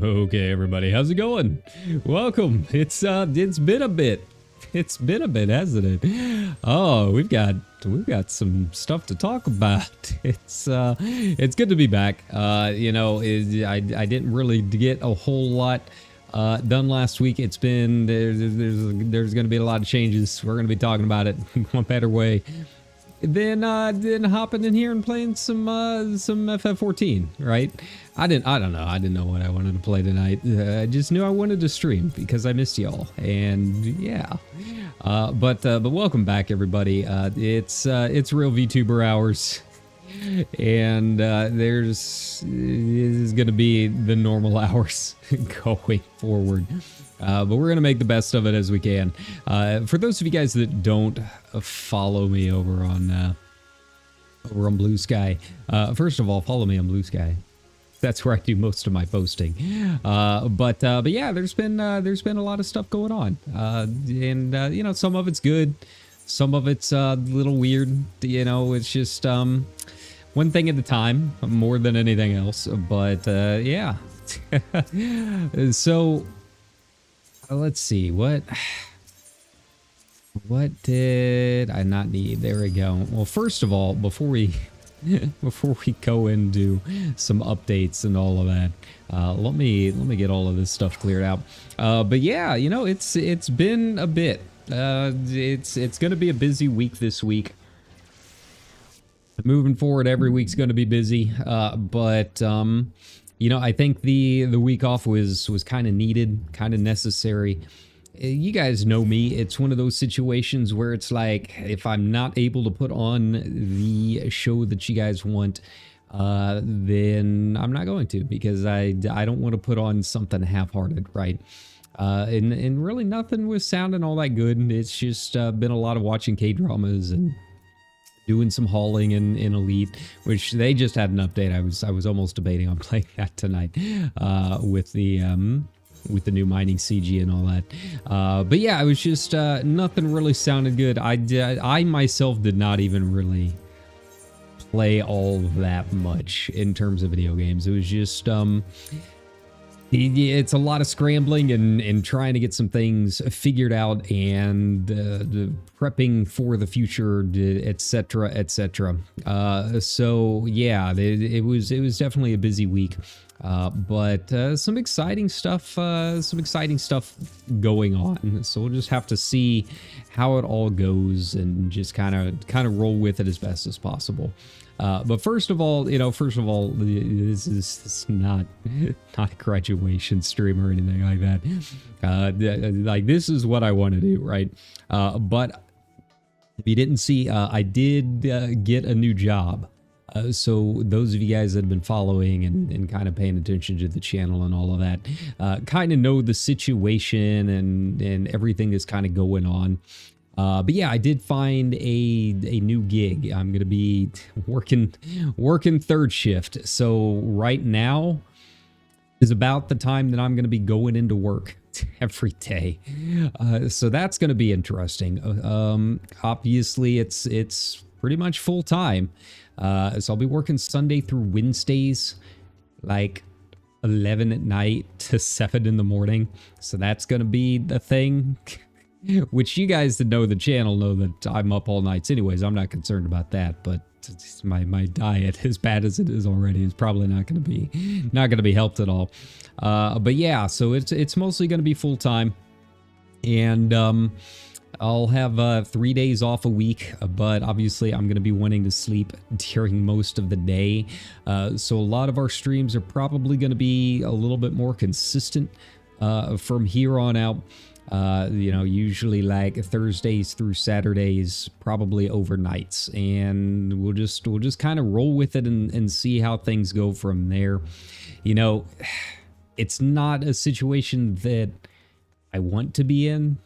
Okay, everybody, how's it going? Welcome. It's been a bit. It's been a bit, hasn't it? Oh, we've got some stuff to talk about. It's good to be back. You know, I didn't really get a whole lot done last week. It's been there's going to be a lot of changes. We're going to be talking about it one better way than hopping in here and playing some FF14, right? I don't know. I didn't know what I wanted to play tonight. I just knew I wanted to stream because I missed y'all, and yeah. But welcome back, everybody. It's real VTuber hours, and this is gonna be the normal hours going forward. But we're going to make the best of it as we can. For those of you guys that don't follow me over on Blue Sky, first of all, follow me on Blue Sky. That's where I do most of my posting. But yeah, there's been a lot of stuff going on, and you know, some of it's good, some of it's a little weird. You know, it's just one thing at a time, more than anything else. But yeah, so. Let's see, what did I not need? There we go. Well, first of all, before we go into some updates and all of that, let me get all of this stuff cleared out. But yeah, you know, it's been a bit. It's gonna be a busy week this week. Moving forward, every week's gonna be busy. But you know, I think the week off was kind of needed, kind of necessary. You guys know me. It's one of those situations where it's like, if I'm not able to put on the show that you guys want, then I'm not going to, because I don't want to put on something half-hearted, right? And really nothing was sounding all that good. It's just been a lot of watching K-dramas and doing some hauling in Elite, which they just had an update. I was almost debating on playing that tonight with the new mining CG and all that. But yeah, it was just nothing really sounded good. I myself did not even really play all that much in terms of video games. It was just it's a lot of scrambling and trying to get some things figured out, and prepping for the future, etc., etc. So yeah, it was definitely a busy week, but some exciting stuff going on. So we'll just have to see how it all goes and just kind of roll with it as best as possible. But first of all, this is not a graduation stream or anything like that. Like, this is what I want to do, right? But if you didn't see, I did get a new job. So those of you guys that have been following and kind of paying attention to the channel and all of that, kind of know the situation and everything that's kind of going on. But yeah, I did find a new gig. I'm going to be working third shift. So right now is about the time that I'm going to be going into work every day. So that's going to be interesting. Obviously it's pretty much full time. So I'll be working Sunday through Wednesdays, like 11 at night to 7 in the morning. So that's going to be the thing. Which you guys that know the channel know that I'm up all nights anyways. I'm not concerned about that, but my diet, as bad as it is already, is probably not going to be helped at all. But yeah, so it's mostly going to be full time, and I'll have 3 days off a week, but obviously I'm going to be wanting to sleep during most of the day. So a lot of our streams are probably going to be a little bit more consistent from here on out. Usually like Thursdays through Saturdays, probably overnights, and we'll just kind of roll with it and see how things go from there. It's not a situation that I want to be in.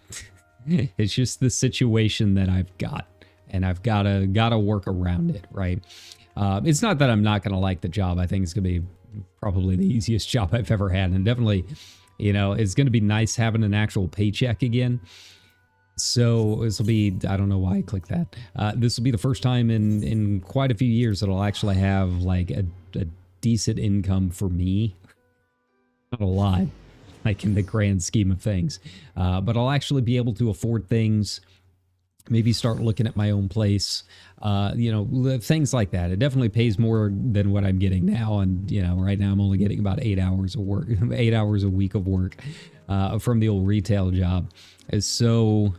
It's just the situation that I've got, and I've gotta work around it, right? It's not that I'm not gonna like the job. I think it's gonna be probably the easiest job I've ever had, and definitely, it's gonna be nice having an actual paycheck again. So this will be, I don't know why I clicked that. This will be the first time in quite a few years that I'll actually have like a decent income for me. Not a lot, like in the grand scheme of things, but I'll actually be able to afford things, maybe start looking at my own place, things like that. It definitely pays more than what I'm getting now, and right now I'm only getting about 8 hours of work, 8 hours a week of work from the old retail job. So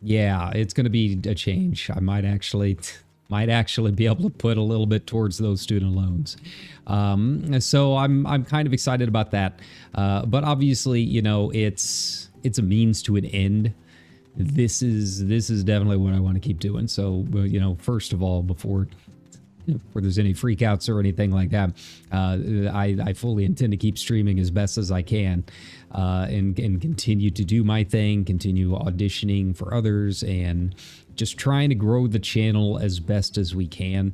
yeah, it's going to be a change. I might actually be able to put a little bit towards those student loans. So I'm kind of excited about that. But obviously, it's a means to an end. This is definitely what I want to keep doing. So, first of all, before there's any freakouts or anything like that, I fully intend to keep streaming as best as I can, and continue to do my thing, continue auditioning for others, and just trying to grow the channel as best as we can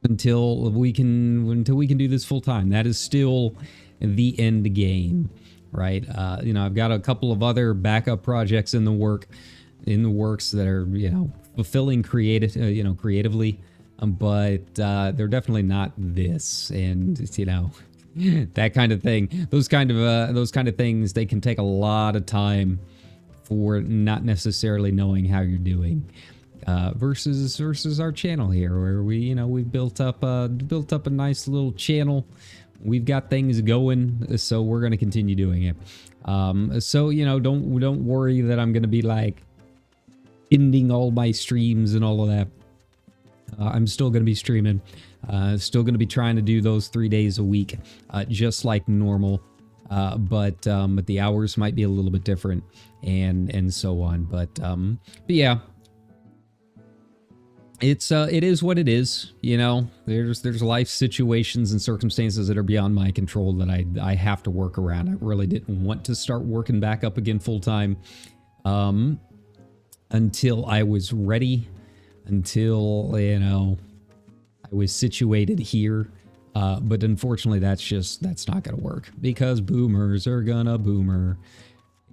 until we can do this full time. That is still the end game, right? I've got a couple of other backup projects in the works that are fulfilling creatively, but they're definitely not this, and that kind of thing. Those kind of things, they can take a lot of time for not necessarily knowing how you're doing, versus our channel here, where we've built up a nice little channel. We've got things going, so we're going to continue doing it. So don't worry that I'm going to be like ending all my streams and all of that. I'm still going to be streaming, still going to be trying to do those 3 days a week, just like normal. But the hours might be a little bit different, and so on. But yeah, it is what it is. There's life situations and circumstances that are beyond my control that I have to work around. I really didn't want to start working back up again full time, until I was ready, until I was situated here. But unfortunately, that's not going to work, because boomers are gonna boomer,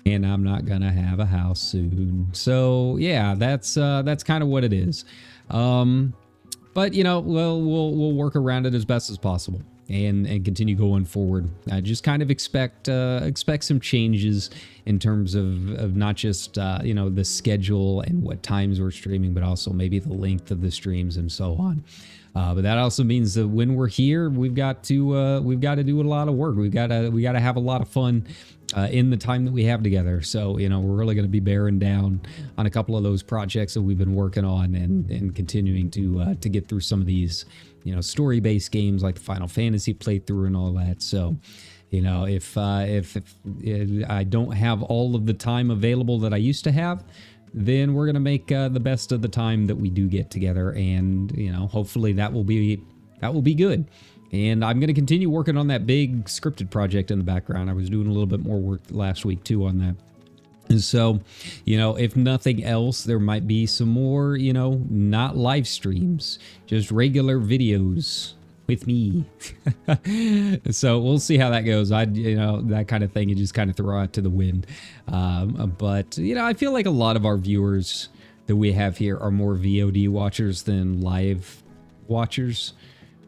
and I'm not gonna have a house soon. So yeah, that's kind of what it is. But we'll work around it as best as possible, and continue going forward. I just kind of expect some changes in terms of not just the schedule and what times we're streaming, but also maybe the length of the streams and so on. But that also means that when we're here, we've got to do a lot of work. We got to have a lot of fun in the time that we have together. So we're really going to be bearing down on a couple of those projects that we've been working on, and continuing to get through some of these story-based games like the Final Fantasy playthrough and all that. So if I don't have all of the time available that I used to have, then we're going to make the best of the time that we do get together, and hopefully that will be good. And I'm going to continue working on that big scripted project in the background. I was doing a little bit more work last week too on that. And so, if nothing else, there might be some more, not live streams, just regular videos with me. So we'll see how that goes. That kind of thing, you just kind of throw out to the wind. But I feel like a lot of our viewers that we have here are more VOD watchers than live watchers.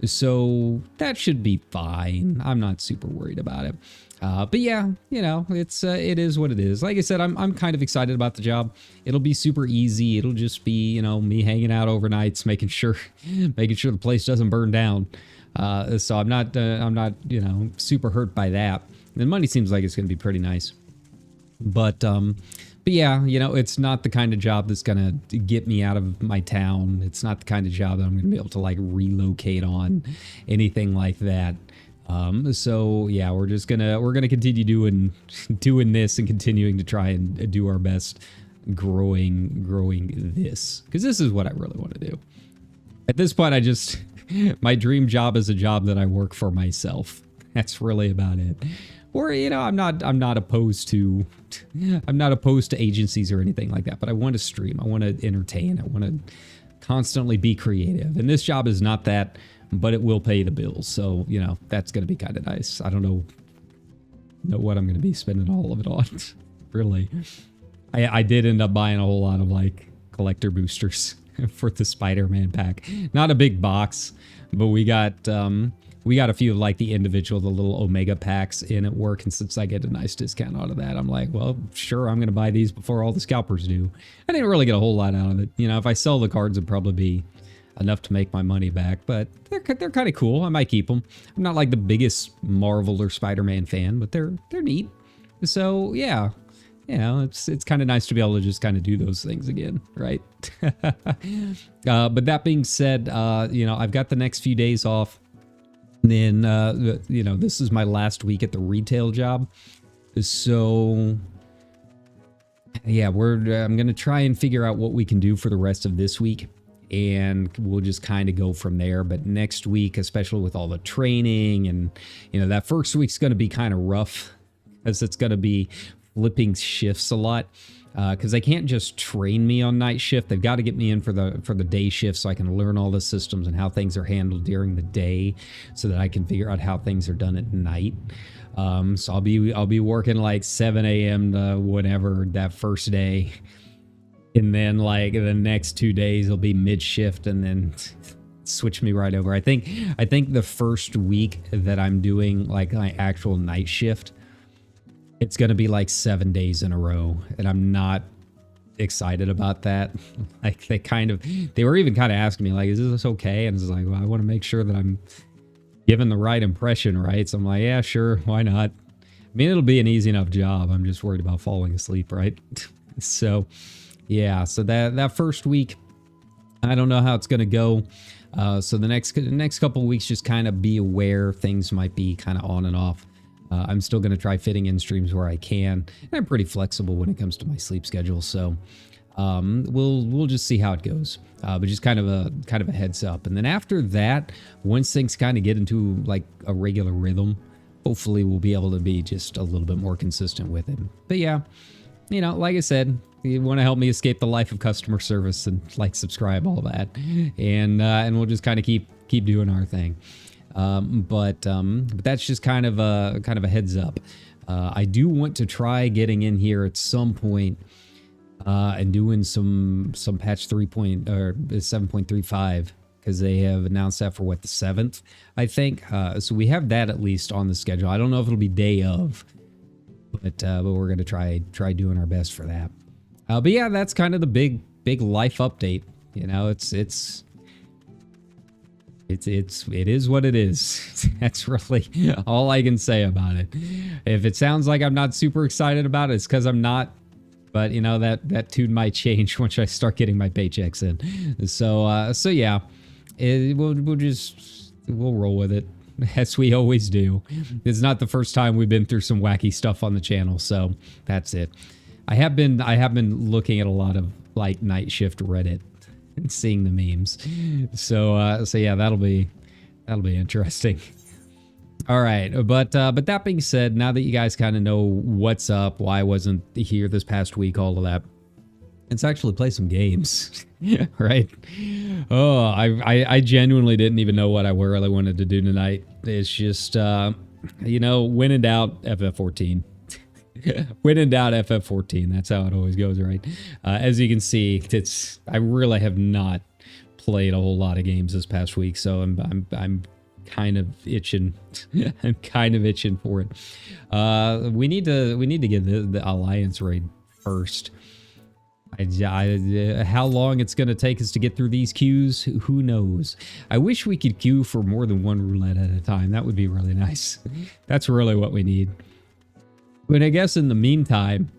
So that should be fine. I'm not super worried about it. But yeah, it is what it is. Like I said, I'm kind of excited about the job. It'll be super easy. It'll just be, me hanging out overnights, making sure the place doesn't burn down. So I'm not, super hurt by that. The money seems like it's going to be pretty nice. But But yeah, you know, it's not the kind of job that's gonna get me out of my town. It's not the kind of job that I'm gonna be able to like relocate on, anything like that. So yeah, we're gonna continue doing this and continuing to try and do our best growing this, because this is what I really want to do. At this point, my dream job is a job that I work for myself. That's really about it. Or, you know, I'm not opposed to agencies or anything like that, but I want to stream. I want to entertain. I want to constantly be creative. And this job is not that, but it will pay the bills. So, you know, that's going to be kind of nice. I don't know what I'm going to be spending all of it on. Really. I did end up buying a whole lot of like collector boosters for the Spider-Man pack. Not a big box, but we got a few of like the little Omega packs in at work, and since I get a nice discount out of that, I'm like, well, sure, I'm gonna buy these before all the scalpers do. I didn't really get a whole lot out of it. You know, if I sell the cards, it'd probably be enough to make my money back, but they're kind of cool. I might keep them. I'm not like the biggest Marvel or Spider-Man fan, but they're neat. So yeah. You know, it's kind of nice to be able to just kind of do those things again, right? But that being said, you know, I've got the next few days off. And then, you know, this is my last week at the retail job. So, yeah, I'm going to try and figure out what we can do for the rest of this week. And we'll just kind of go from there. But next week, especially with all the training and, you know, that first week's going to be kind of rough, because it's going to be flipping shifts a lot, because they can't just train me on night shift. They've got to get me in for the day shift so I can learn all the systems and how things are handled during the day, so that I can figure out how things are done at night. So I'll be working like 7 a.m. to whatever that first day, and then like the next 2 days will be mid shift, and then switch me right over. I think the first week that I'm doing like my actual night shift, it's going to be like 7 days in a row, and I'm not excited about that. Like they were even kind of asking me like, is this okay? And it's like, well, I want to make sure that I'm giving the right impression, right? So I'm like, yeah, sure. Why not? I mean, it'll be an easy enough job. I'm just worried about falling asleep, right? So yeah, so that first week, I don't know how it's going to go. So the next couple of weeks, just kind of be aware things might be kind of on and off. I'm still going to try fitting in streams where I can. And I'm pretty flexible when it comes to my sleep schedule, so we'll just see how it goes. But just kind of a heads up. And then after that, once things kind of get into like a regular rhythm, hopefully we'll be able to be just a little bit more consistent with it. But yeah, you know, like I said, you want to help me escape the life of customer service, and like, subscribe, all that, and we'll just kind of keep doing our thing. But that's just kind of a heads up. I do want to try getting in here at some point, and doing some patch 7.35, because they have announced that for what, the 7th, I think. So we have that at least on the schedule. I don't know if it'll be day of, but we're gonna try doing our best for that. But yeah, that's kind of the big life update. You know, it is what it is. That's really all I can say about it. If it sounds like I'm not super excited about it, it's because I'm not. But you know, that tune might change once I start getting my paychecks in. So yeah, we'll roll with it as we always do. It's not the first time we've been through some wacky stuff on the channel, so that's it. I have been looking at a lot of like night shift Reddit and seeing the memes. So yeah, that'll be interesting. All right, but that being said, now that you guys kind of know what's up, why I wasn't here this past week, all of that, let's actually play some games. Right? Oh, I genuinely didn't even know what I really wanted to do tonight. It's just you know, when in doubt, FF14. When in doubt, FF14. That's how it always goes, right? As you can see, I really have not played a whole lot of games this past week, so I'm kind of itching. I'm kind of itching for it. We need to get the Alliance raid first. How long it's going to take us to get through these queues, who knows? I wish we could queue for more than one roulette at a time. That would be really nice. That's really what we need. But I guess in the meantime,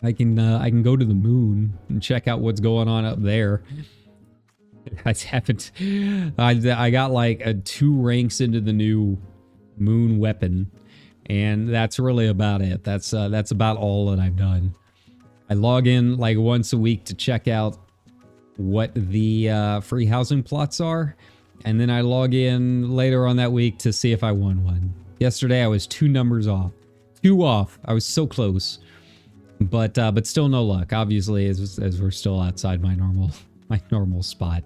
I can go to the moon and check out what's going on up there. I haven't. I got like 2 ranks into the new moon weapon, and that's really about it. That's about all that I've done. I log in like once a week to check out what the free housing plots are, and then I log in later on that week to see if I won one. Yesterday I was 2 numbers off. 2 off. I was so close. But still no luck, obviously, as we're still outside my normal spot.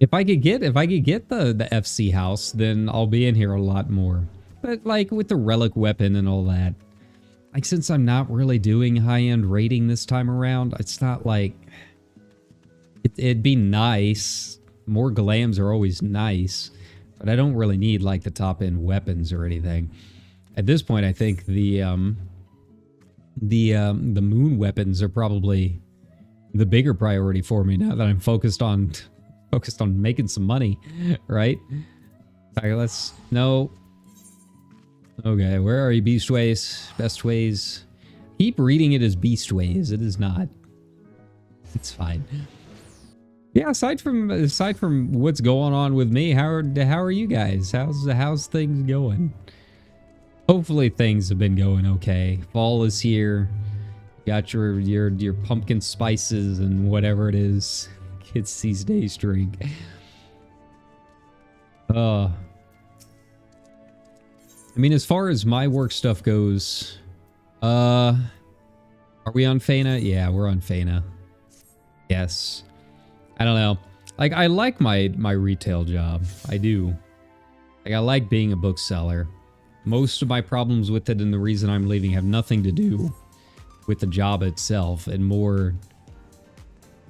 If I could get the FC house, then I'll be in here a lot more. But like with the relic weapon and all that, like since I'm not really doing high-end raiding this time around, it's not like it'd be nice. More glams are always nice, but I don't really need like the top-end weapons or anything. At this point, I think the moon weapons are probably the bigger priority for me now that I'm focused on making some money, right? Alright, let's no. Okay, where are you, Beastways? Bestways. Keep reading it as Beastways. It is not. It's fine. Yeah, aside from what's going on with me, how are you guys? How's things going? Hopefully things have been going okay. Fall is here. Got your pumpkin spices and whatever it is kids these days drink. I mean, as far as my work stuff goes, are we on Fana? Yeah, we're on Fana. Yes. I don't know. Like, I like my retail job. I do. Like, I like being a bookseller. Most of my problems with it and the reason I'm leaving have nothing to do with the job itself and more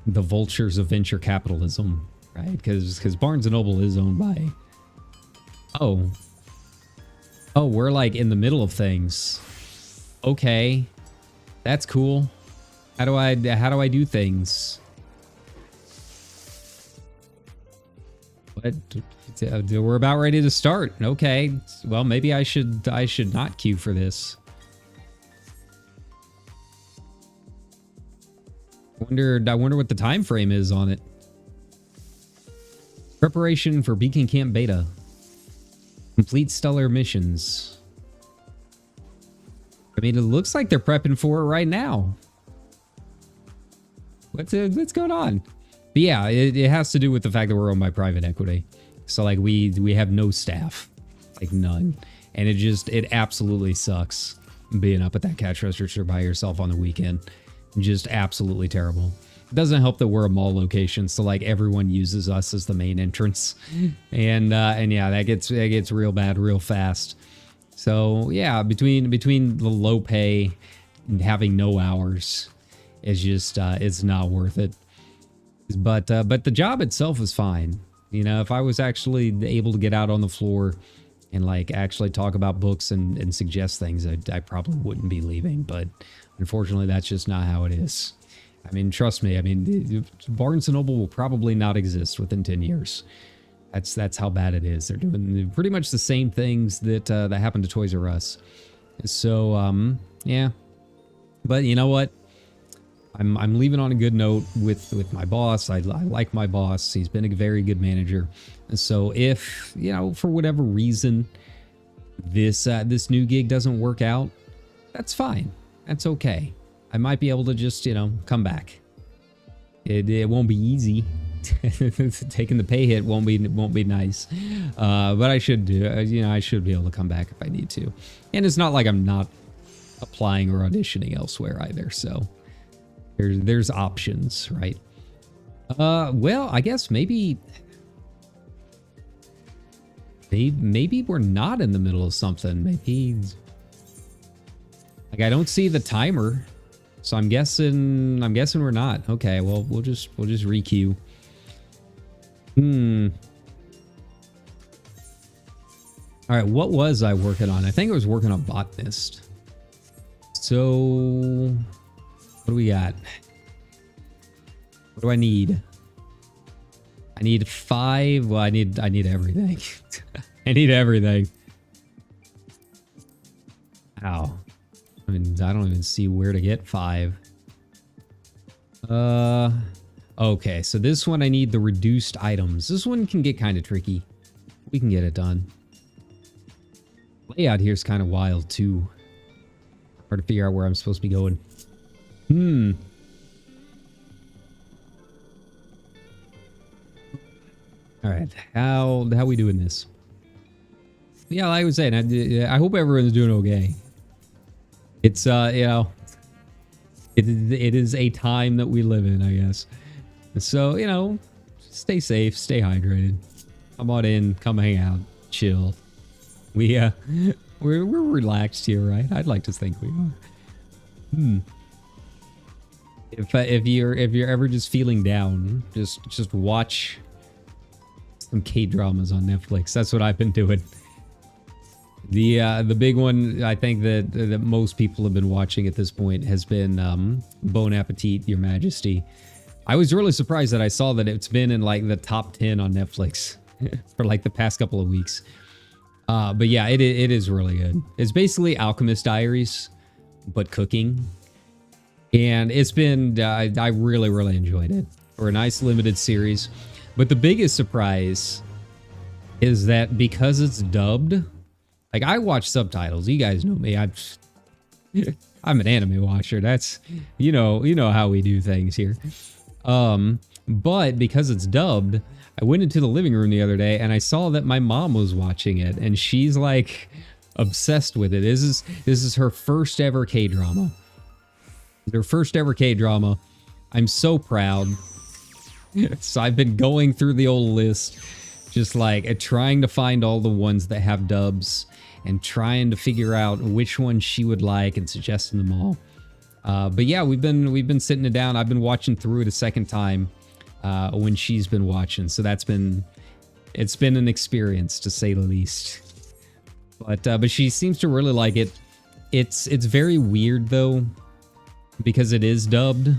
the vultures of venture capitalism, right? Because Barnes & Noble is owned by... Oh, we're like in the middle of things. Okay. That's cool. How do I do things? What? We're about ready to start. Okay. Well, maybe I should not queue for this. I wonder what the time frame is on it. Preparation for Beacon Camp Beta. Complete stellar missions. I mean, it looks like they're prepping for it right now. What's going on? But yeah, it has to do with the fact that we're owned by private equity. So like we have no staff, like none, and it absolutely sucks being up at that cash register by yourself on the weekend. Just absolutely terrible. It doesn't help that we're a mall location, so like everyone uses us as the main entrance, and yeah, that gets real bad real fast. So yeah, between the low pay and having no hours, it's just it's not worth it. But the job itself is fine. You know, if I was actually able to get out on the floor and like actually talk about books and suggest things, I probably wouldn't be leaving. But unfortunately, that's just not how it is. I mean, trust me. I mean, Barnes & Noble will probably not exist within 10 years. That's how bad it is. They're doing pretty much the same things that happened to Toys R Us. So yeah. But you know what? I'm leaving on a good note with my boss. I like my boss. He's been a very good manager. And so if, you know, for whatever reason, this new gig doesn't work out, that's fine. That's okay. I might be able to just, you know, come back. It won't be easy. Taking the pay hit won't be nice. But I should do, you know, I should be able to come back if I need to. And it's not like I'm not applying or auditioning elsewhere either. So there's options, right? Well, I guess maybe we're not in the middle of something. Maybe like I don't see the timer, so I'm guessing we're not. Okay, well we'll just requeue. All right, what was I working on? I think I was working on Botanist. So what do we got? What do I need? I need 5. Well, I need everything. I need everything. Ow. mean, I don't even see where to get 5. Okay, so this one I need the reduced items. This one can get kind of tricky. We can get it done. Layout here is kind of wild too. Hard to figure out where I'm supposed to be going. All right, how we doing this? Yeah, like I was saying, I hope everyone's doing okay. It's you know, it is a time that we live in, I guess. So, you know, stay safe, stay hydrated. Come on in, come hang out, chill. We're relaxed here, right? I'd like to think we are. If you're ever just feeling down, just watch some K-dramas on Netflix. That's what I've been doing. The big one I think that most people have been watching at this point has been Bon Appetit, Your Majesty. I was really surprised that I saw that it's been in like the top 10 on Netflix for like the past couple of weeks. But yeah, it is really good. It's basically Alchemist Diaries, but cooking. And it's been, I really enjoyed it. For a nice limited series. But the biggest surprise is that because it's dubbed, like I watch subtitles. You guys know me. I'm an anime watcher. That's, you know how we do things here. But because it's dubbed, I went into the living room the other day and I saw that my mom was watching it and she's like obsessed with it. This is her first ever K-drama. Their first ever K-drama. I'm so proud. So I've been going through the old list, just like trying to find all the ones that have dubs and trying to figure out which one she would like and suggesting them all. But yeah, we've been sitting it down. I've been watching through it a second time when she's been watching. So it's been an experience to say the least. But she seems to really like it. It's very weird though, because it is dubbed.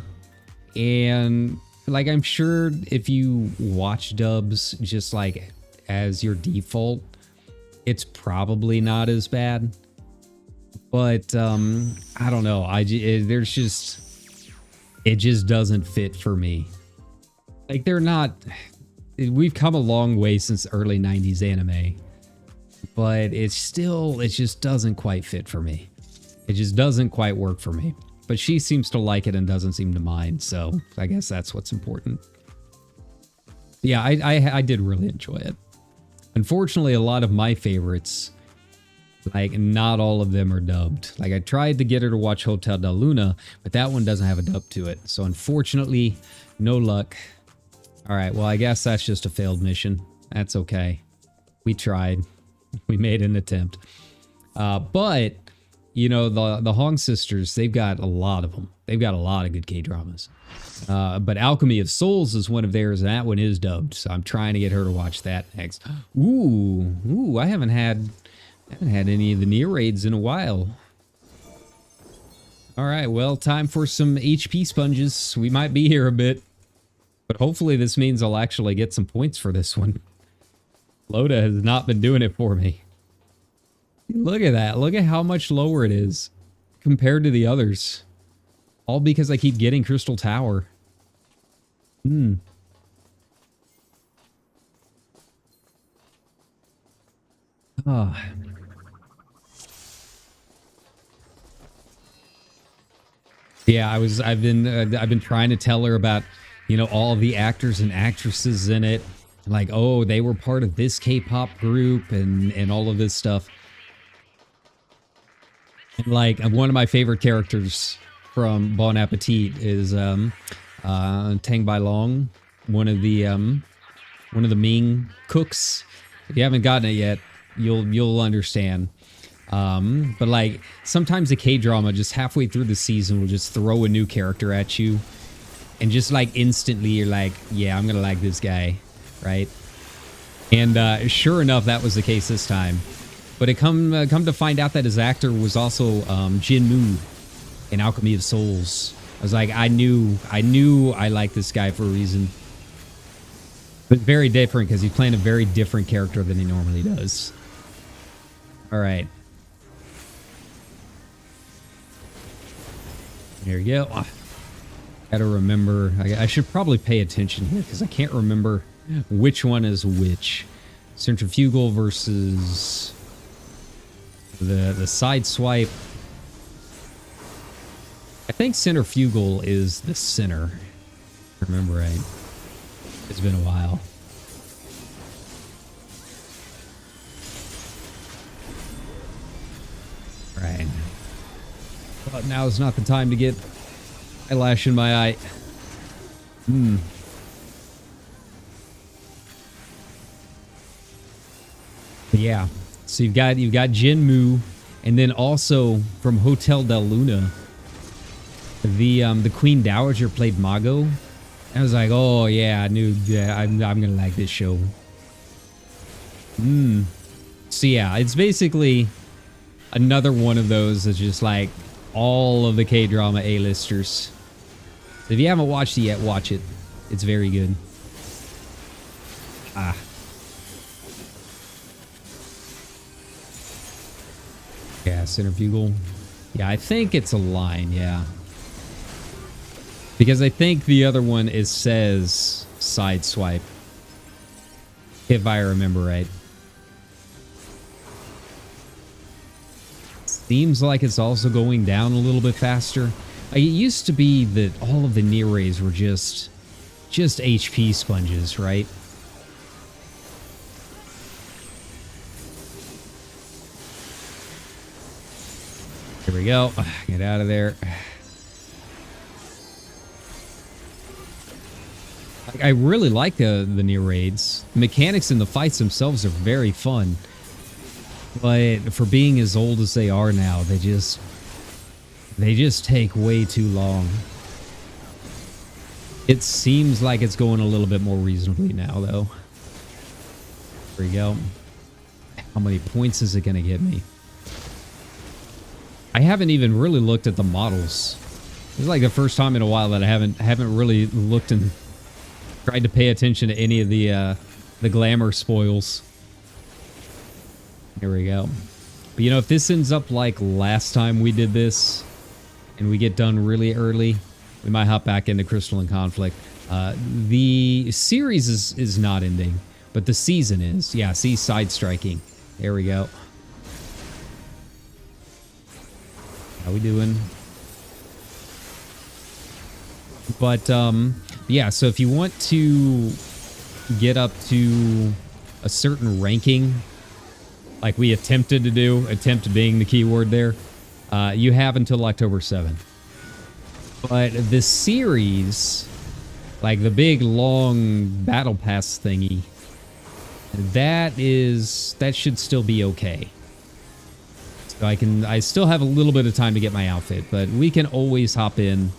And like, I'm sure if you watch dubs just like as your default, it's probably not as bad. But I don't know. It just doesn't fit for me. Like they're not. We've come a long way since early 90s anime, but it just doesn't quite fit for me. It just doesn't quite work for me. But she seems to like it and doesn't seem to mind, so I guess that's what's important. Yeah, I did really enjoy it. Unfortunately, a lot of my favorites, like not all of them are dubbed. Like I tried to get her to watch Hotel Del Luna, but that one doesn't have a dub to it. So unfortunately, no luck. All right, well, I guess that's just a failed mission. That's okay. We tried. We made an attempt. But you know, the Hong sisters, they've got a lot of them. They've got a lot of good K-dramas. But Alchemy of Souls is one of theirs, and that one is dubbed. So I'm trying to get her to watch that next. Ooh, I haven't had any of the Nier raids in a while. All right, well, time for some HP sponges. We might be here a bit, but hopefully this means I'll actually get some points for this one. Loda has not been doing it for me. Look at that. Look at how much lower it is compared to the others. All because I keep getting Crystal Tower. Ah. Yeah, I've been trying to tell her about, you know, all the actors and actresses in it. Like, oh, they were part of this K-pop group and all of this stuff. And like one of my favorite characters from Bon Appetit is Tang Bai Long, one of the Ming cooks. If you haven't gotten it yet, you'll understand. But like sometimes the K-drama just halfway through the season will just throw a new character at you, and just like instantly you're like, yeah, I'm gonna like this guy, right? And sure enough, that was the case this time. But it come to find out that his actor was also Jin Moo in Alchemy of Souls. I was like, I knew I liked this guy for a reason. But very different because he's playing a very different character than he normally does. All right. There you go. Gotta remember. I should probably pay attention here because I can't remember which one is which. Centrifugal versus the side swipe. I think centrifugal is the center. Remember right. It's been a while. Right. But now is not the time to get eyelash in my eye. Yeah. So you've got Jinmu, and then also from Hotel Del Luna, the Queen Dowager played Mago. I was like, oh yeah, I knew that I'm gonna like this show. So yeah, it's basically another one of those that's just like all of the K-drama A-listers. If you haven't watched it yet, watch it. It's very good. Yeah, centrifugal. Yeah, I think it's a line, yeah. Because I think the other one says side swipe. If I remember right. Seems like it's also going down a little bit faster. It used to be that all of the near rays were just HP sponges, right? Here we go. Get out of there. I really like the near raids. The mechanics in the fights themselves are very fun. But for being as old as they are now, they just take way too long. It seems like it's going a little bit more reasonably now, though. There we go. How many points is it going to get me? I haven't even really looked at the models. It's like the first time in a while that I haven't really looked and tried to pay attention to any of the glamour spoils. Here we go. But you know, if this ends up like last time we did this, and we get done really early, we might hop back into Crystalline Conflict. The series is not ending, but the season is. Yeah, see, side striking. There we go. How we doing? But yeah, so if you want to get up to a certain ranking, like we attempted to do, attempt being the key word there, you have until October 7th. But the series, like the big long battle pass thingy, that should still be okay. So I still have a little bit of time to get my outfit, but we can always hop in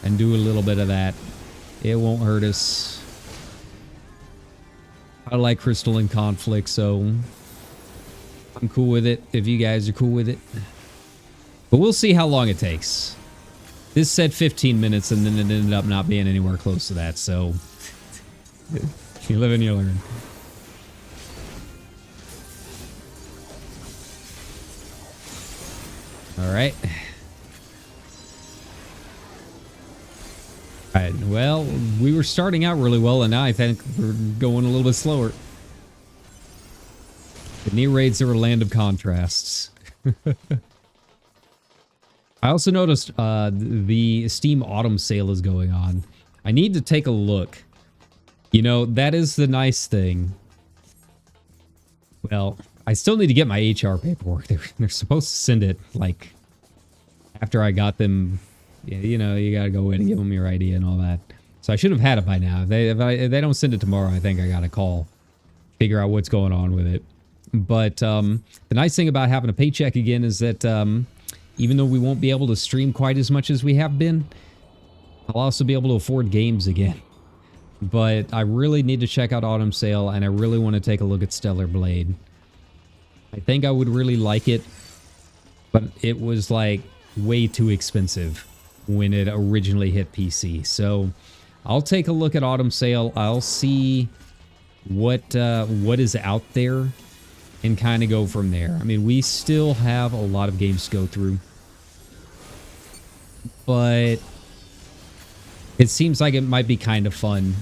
and do a little bit of that. It won't hurt us. I like Crystalline Conflict, so I'm cool with it if you guys are cool with it. But we'll see how long it takes. This said 15 minutes, and then it ended up not being anywhere close to that, so you live and you learn. All right. All right, well, we were starting out really well, and now I think we're going a little bit slower. The near raids are a land of contrasts. I also noticed the Steam Autumn sale is going on. I need to take a look. You know, that is the nice thing. Well, I still need to get my HR paperwork. They're supposed to send it, like, after I got them. You know, you gotta go in and give them your ID and all that. So I should have had it by now. If they don't send it tomorrow, I think I gotta call, figure out what's going on with it. But the nice thing about having a paycheck again is that even though we won't be able to stream quite as much as we have been, I'll also be able to afford games again. But I really need to check out Autumn Sale, and I really want to take a look at Stellar Blade. I think I would really like it, but it was like way too expensive when it originally hit PC. So I'll take a look at Autumn Sale. I'll see what is out there and kind of go from there. I mean, we still have a lot of games to go through. but it seems like it might be kind of fun.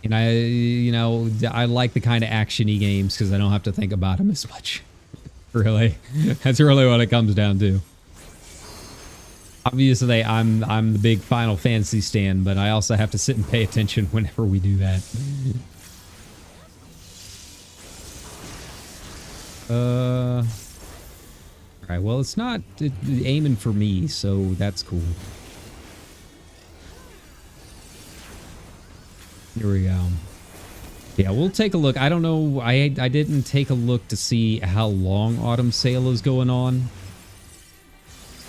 And I like the kind of action-y games because I don't have to think about them as much. Really, that's really what it comes down to. Obviously, I'm the big Final Fantasy stan, but I also have to sit and pay attention whenever we do that. All right. Well, it's not aiming for me, so that's cool. Here we go. Yeah, we'll take a look. I don't know. I didn't take a look to see how long Autumn Sale is going on.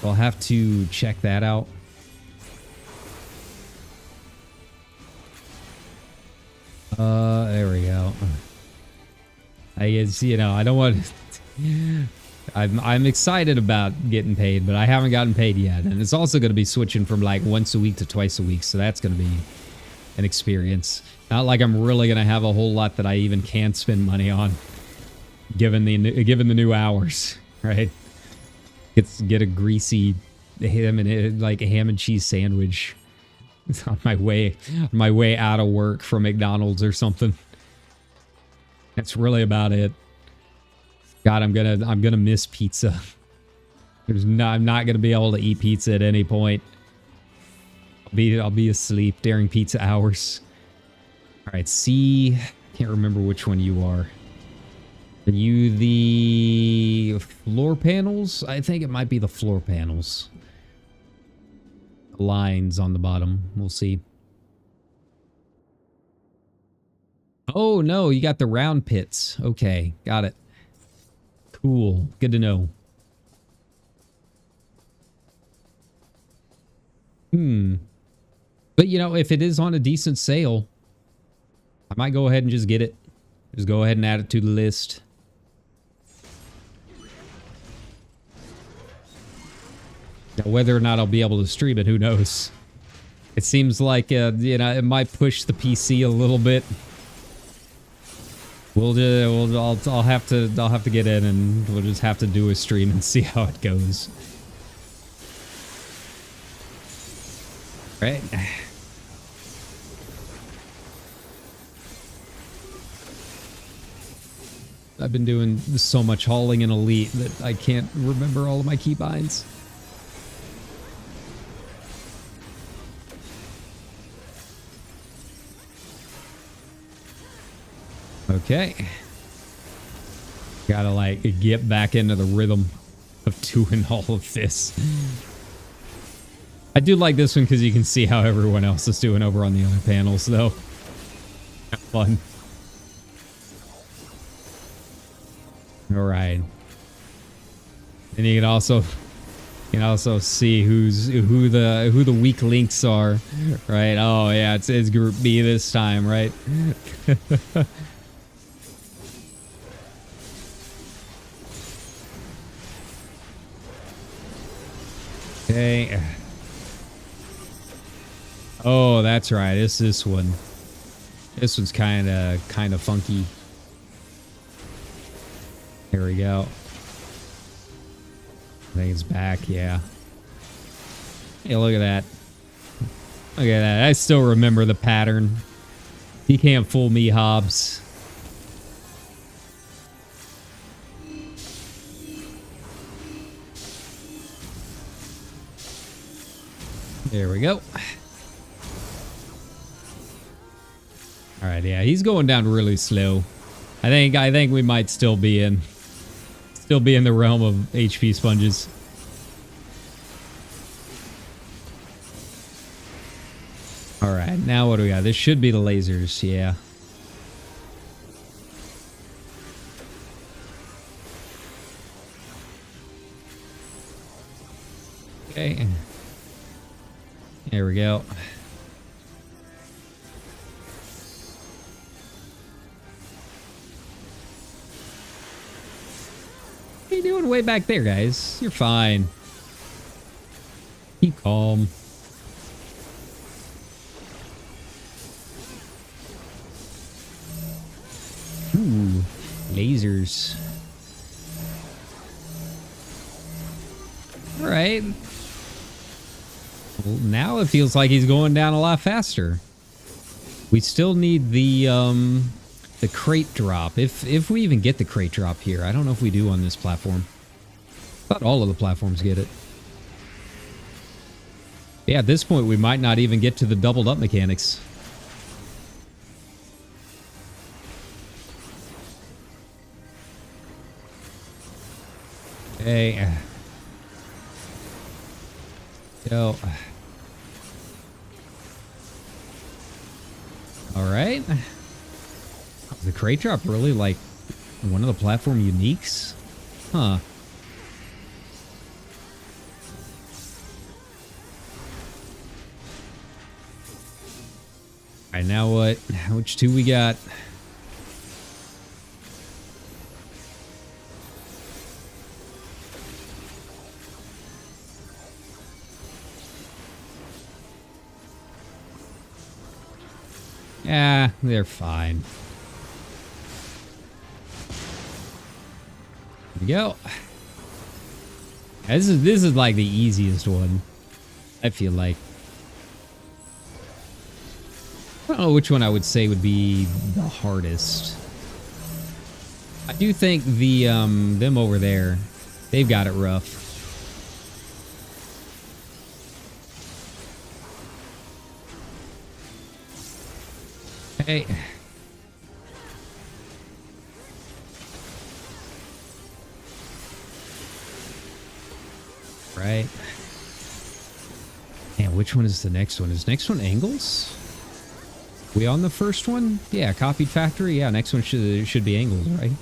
So I'll have to check that out. There we go. I guess, you know, I don't want I'm excited about getting paid, but I haven't gotten paid yet. And it's also going to be switching from like once a week to twice a week, so that's going to be an experience. Not like I'm really going to have a whole lot that I even can spend money on, given the new hours, right? Get a greasy ham and cheese sandwich on my way out of work from McDonald's or something. That's really about it. God, I'm gonna miss pizza. I'm not gonna be able to eat pizza at any point. I'll be asleep during pizza hours. All right, C. Can't remember which one you are. Are you the floor panels? I think it might be the floor panels. Lines on the bottom. We'll see. Oh, no, you got the round pits. Okay, got it. Cool. Good to know. But, you know, if it is on a decent sale, I might go ahead and just get it. Just go ahead and add it to the list. Now, whether or not I'll be able to stream it, who knows? It seems like, you know, it might push the PC a little bit. I'll have to get in, and we'll just have to do a stream and see how it goes. Right. I've been doing so much hauling in Elite that I can't remember all of my keybinds. Okay. Gotta like get back into the rhythm of doing all of this. I do like this one because you can see how everyone else is doing over on the other panels, though. Fun. All right. And you can also see who the weak links are, right? Oh yeah, it's Group B this time, right? Okay. Oh, that's right. It's this one. This one's kind of funky. Here we go. I think it's back. Yeah. Hey, look at that. Look at that. I still remember the pattern. He can't fool me, Hobbs. There we go. All right, yeah, he's going down really slow. I think we might still be in the realm of HP sponges. All right, now what do we got? This should be the lasers, yeah. Okay. There we go. What are you doing way back there, guys? You're fine. Keep calm. Ooh, lasers. All right. Well, now it feels like he's going down a lot faster. We still need the crate drop. If we even get the crate drop here. I don't know if we do on this platform. I thought all of the platforms get it. Yeah, at this point, we might not even get to the doubled up mechanics. Hey. Yo. Alright. The crate drop really like one of the platform uniques? Huh. Alright, now what? Which two we got? Yeah, they're fine. Here we go. This is like the easiest one, I feel like. I don't know which one I would say would be the hardest. I do think the them over there, they've got it rough. Hey. Right. And which one is the next one? Is next one angles? We on the first one? Yeah, copied factory. Yeah, next one should be angles, right?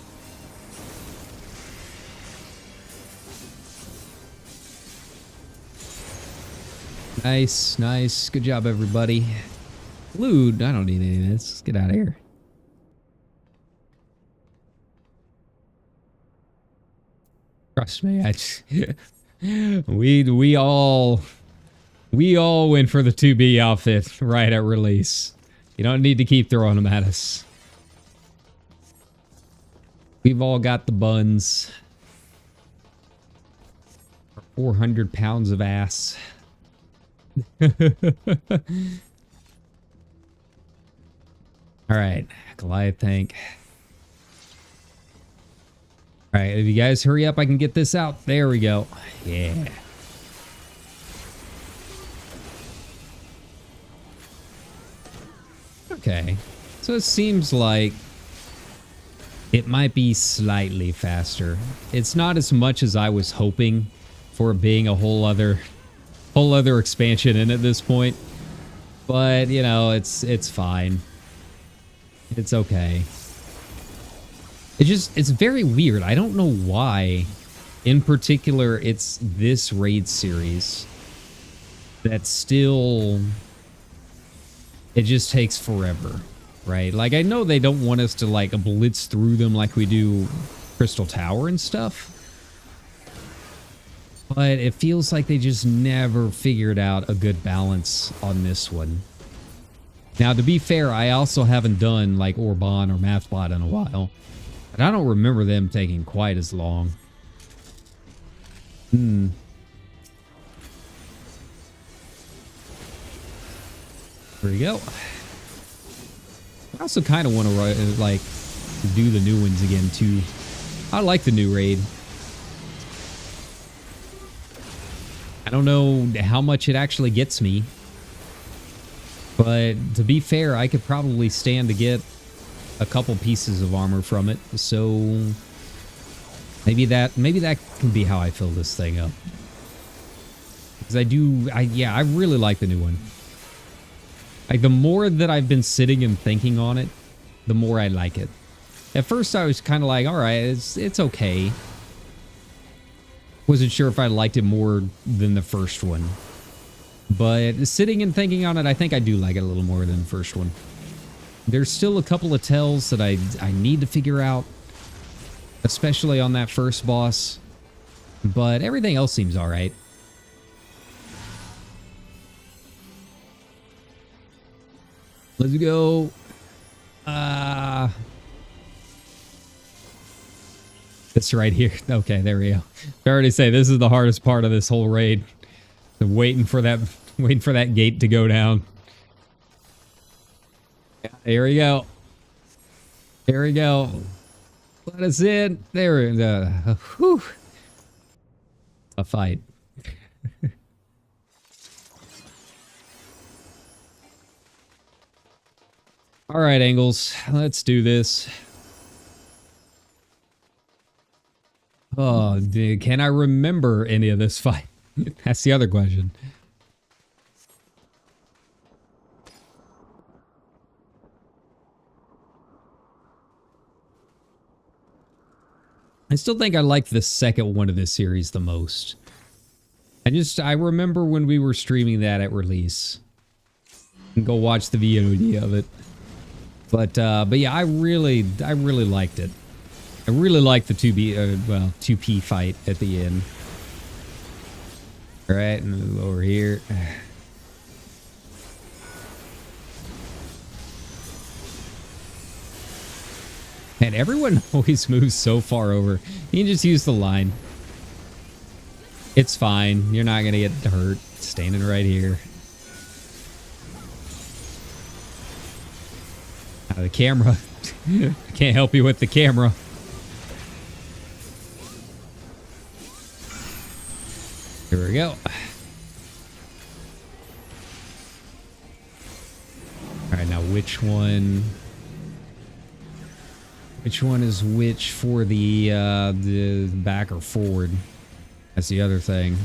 Nice, nice. Good job, everybody. Loot. I don't need any of this. Let's get out of here. Trust me, we all went for the 2B outfit right at release. You don't need to keep throwing them at us. We've all got the buns. 400 pounds of ass. All right, Goliath tank. All right, if you guys hurry up, I can get this out. There we go. Yeah. Okay, so it seems like it might be slightly faster. It's not as much as I was hoping for it being a whole other expansion in at this point. But, you know, it's fine. It's okay. It's very weird. I don't know why, in particular, it's this raid series that still, it just takes forever, right? Like, I know they don't want us to, like, blitz through them like we do Crystal Tower and stuff. But it feels like they just never figured out a good balance on this one. Now, to be fair, I also haven't done, like, Orban or MathBot in a while. And I don't remember them taking quite as long. Here we go. I also kind of want to, like, do the new ones again, too. I like the new raid. I don't know how much it actually gets me. But to be fair, I could probably stand to get a couple pieces of armor from it. So maybe that can be how I fill this thing up. Because I really like the new one. Like, the more that I've been sitting and thinking on it, the more I like it. At first I was kind of like, all right, it's okay. Wasn't sure if I liked it more than the first one. But sitting and thinking on it, I think I do like it a little more than the first one. There's still a couple of tells that I need to figure out, especially on that first boss. But everything else seems all right. Let's go. This right here. Okay, there we go. I already say this is the hardest part of this whole raid. Waiting for that gate to go down. Yeah, there we go. There we go. Let us in. There. Whew. A fight. All right, Angles. Let's do this. Oh, dude, can I remember any of this fight? That's the other question. I still think I like the second one of this series the most. I remember when we were streaming that at release. And go watch the VOD of it. But yeah, I really liked it. I really liked the 2P fight at the end. All right, move over here. And everyone always moves so far over. You can just use the line. It's fine. You're not going to get hurt. Standing right here. The camera. I can't help you with the camera. Here we go. All right, now which one is which for the back or forward? That's the other thing.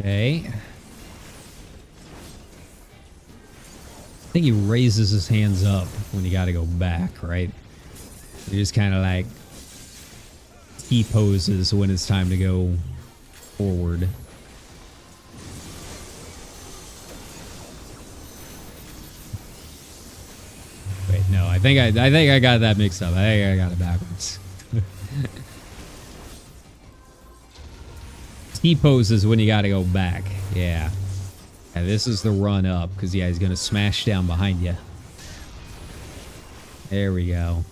Okay. I think he raises his hands up when you got to go back, right? He just kind of like T-poses when it's time to go forward. Wait, no, I think I got that mixed up. I think I got it backwards. T-poses when you got to go back. Yeah. And this is the run up because yeah, he's gonna smash down behind you. There we go.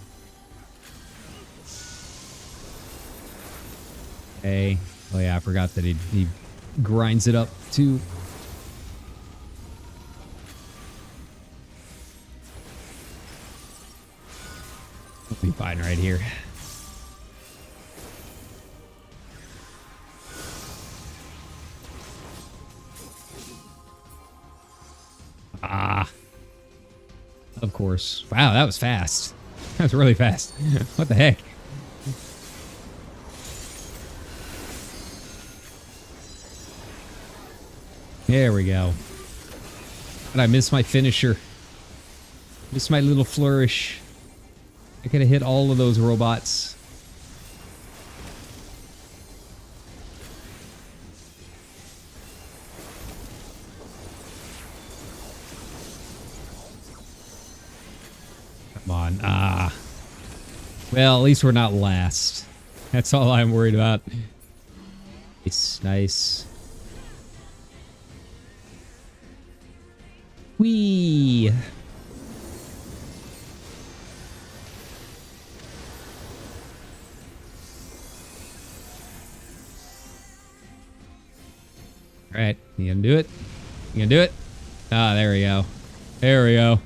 Okay. Oh yeah, I forgot that he grinds it up too. We'll be fine right here. Ah. Of course. Wow, that was fast. That was really fast. What the heck? There we go. But I missed my finisher. Missed my little flourish. I could have hit all of those robots. Come on. Ah. Well, at least we're not last. That's all I'm worried about. Nice. Nice. Whee! Alright, you gonna do it? You gonna do it? Ah, there we go. There we go.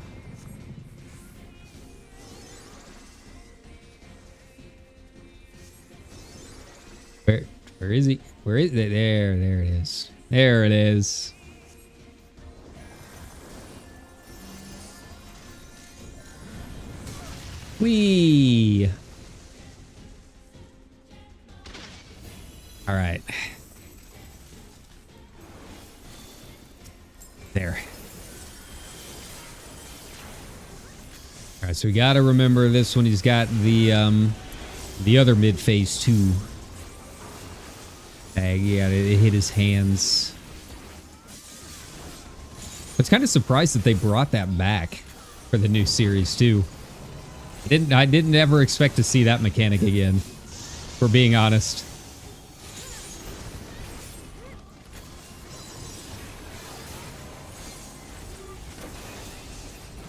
Where is he? Where is it? There it is. There it is. Whee! All right. There. All right, so we got to remember this one. He's got the other mid phase too. You got to hit his hands. I was kind of surprised that they brought that back for the new series too. I didn't ever expect to see that mechanic again, for being honest.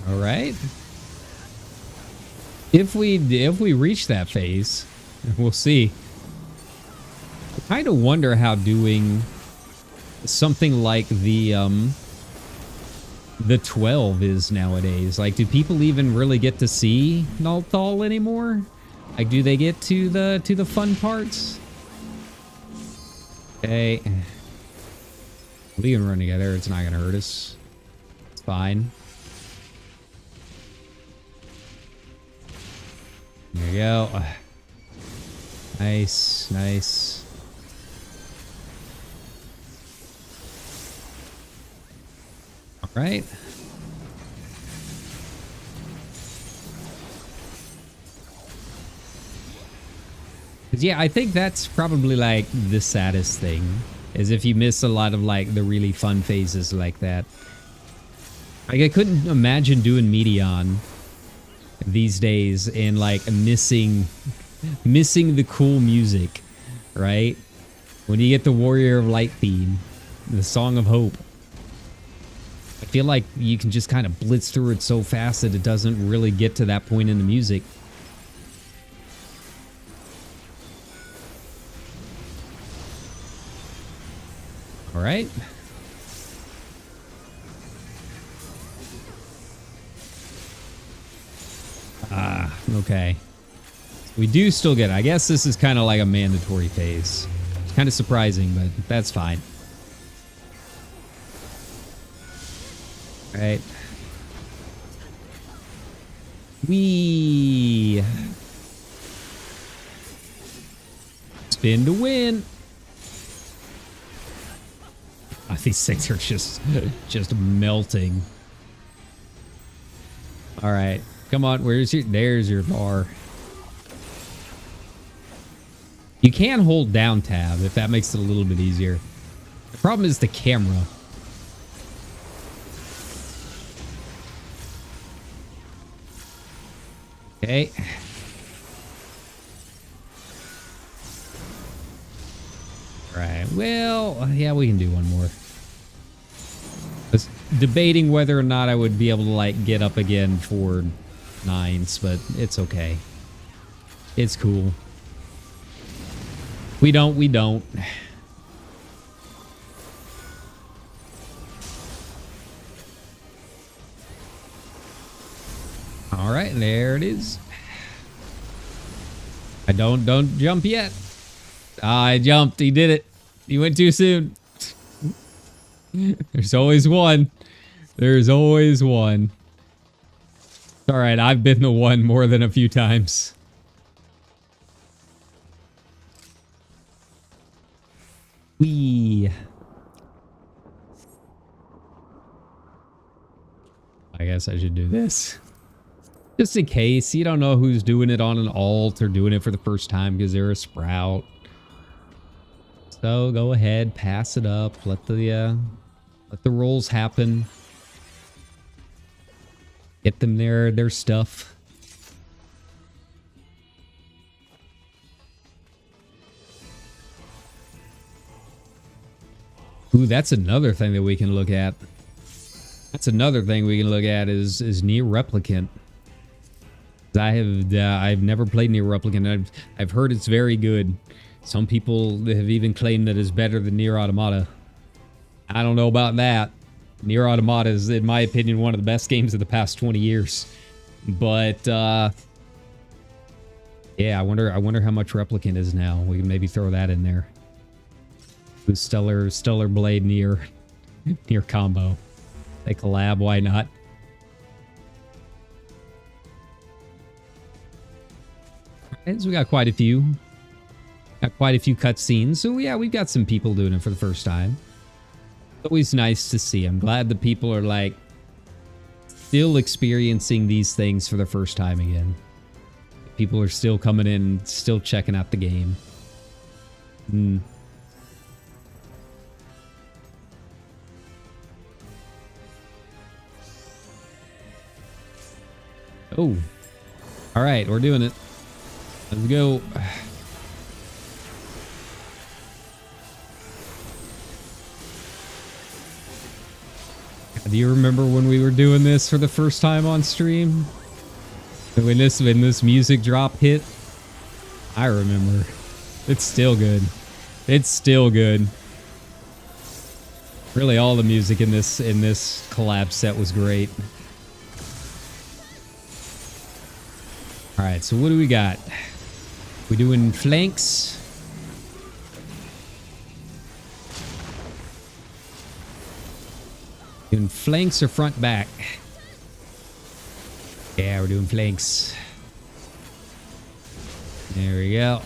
All right. If we reach that phase, We'll see. I kind of wonder how doing something like the 12 is nowadays. Like, do people even really get to see Nalthal anymore? Like, do they get to the fun parts? Okay. We can run together. It's not gonna hurt us. It's fine. There you go. Nice, nice. All right. Yeah, I think that's probably like the saddest thing, is if you miss a lot of like the really fun phases like that. Like, I couldn't imagine doing Medion these days and like missing the cool music, right? When you get the Warrior of Light theme, the Song of Hope, I feel like you can just kind of blitz through it so fast that it doesn't really get to that point in the music. All right. Okay. We do still get it. I guess this is kind of like a mandatory phase. It's kind of surprising, but that's fine. All right. We spin to win. Oh, these things are just melting. All right. Come on, there's your bar. You can hold down tab if that makes it a little bit easier. The problem is the camera. Okay. Right. Well, yeah, we can do one more. I was debating whether or not I would be able to like get up again for 9s, but it's okay. It's cool. We don't. All right, there it is. Don't jump yet. I jumped. He did it. He went too soon. There's always one. There's always one. All right, I've been the one more than a few times. Whee. I guess I should do this. Just in case. You don't know who's doing it on an alt or doing it for the first time because they're a sprout. So go ahead, pass it up. Let the rolls happen. Get them their stuff. Ooh, that's another thing that we can look at. That's another thing we can look at is Near Replicant. I've never played Near Replicant. I've heard it's very good. Some people have even claimed that it's better than Nier Automata. I don't know about that. Nier Automata is, in my opinion, one of the best games of the past 20 years. But yeah, I wonder how much Replicant is now. We can maybe throw that in there. The Stellar Blade Nier combo. They collab, why not? Alright, so we got quite a few. Got quite a few cutscenes. So yeah, we've got some people doing it for the first time. It's always nice to see. I'm glad that people are like still experiencing these things for the first time again. People are still coming in, still checking out the game. Oh. Alright, we're doing it. Let's go. Do you remember when we were doing this for the first time on stream? When this music drop hit? I remember. It's still good. It's still good. Really, all the music in this collab set was great. All right, so what do we got? We doing flanks? Doing flanks or front back? Yeah, we're doing flanks. There we go.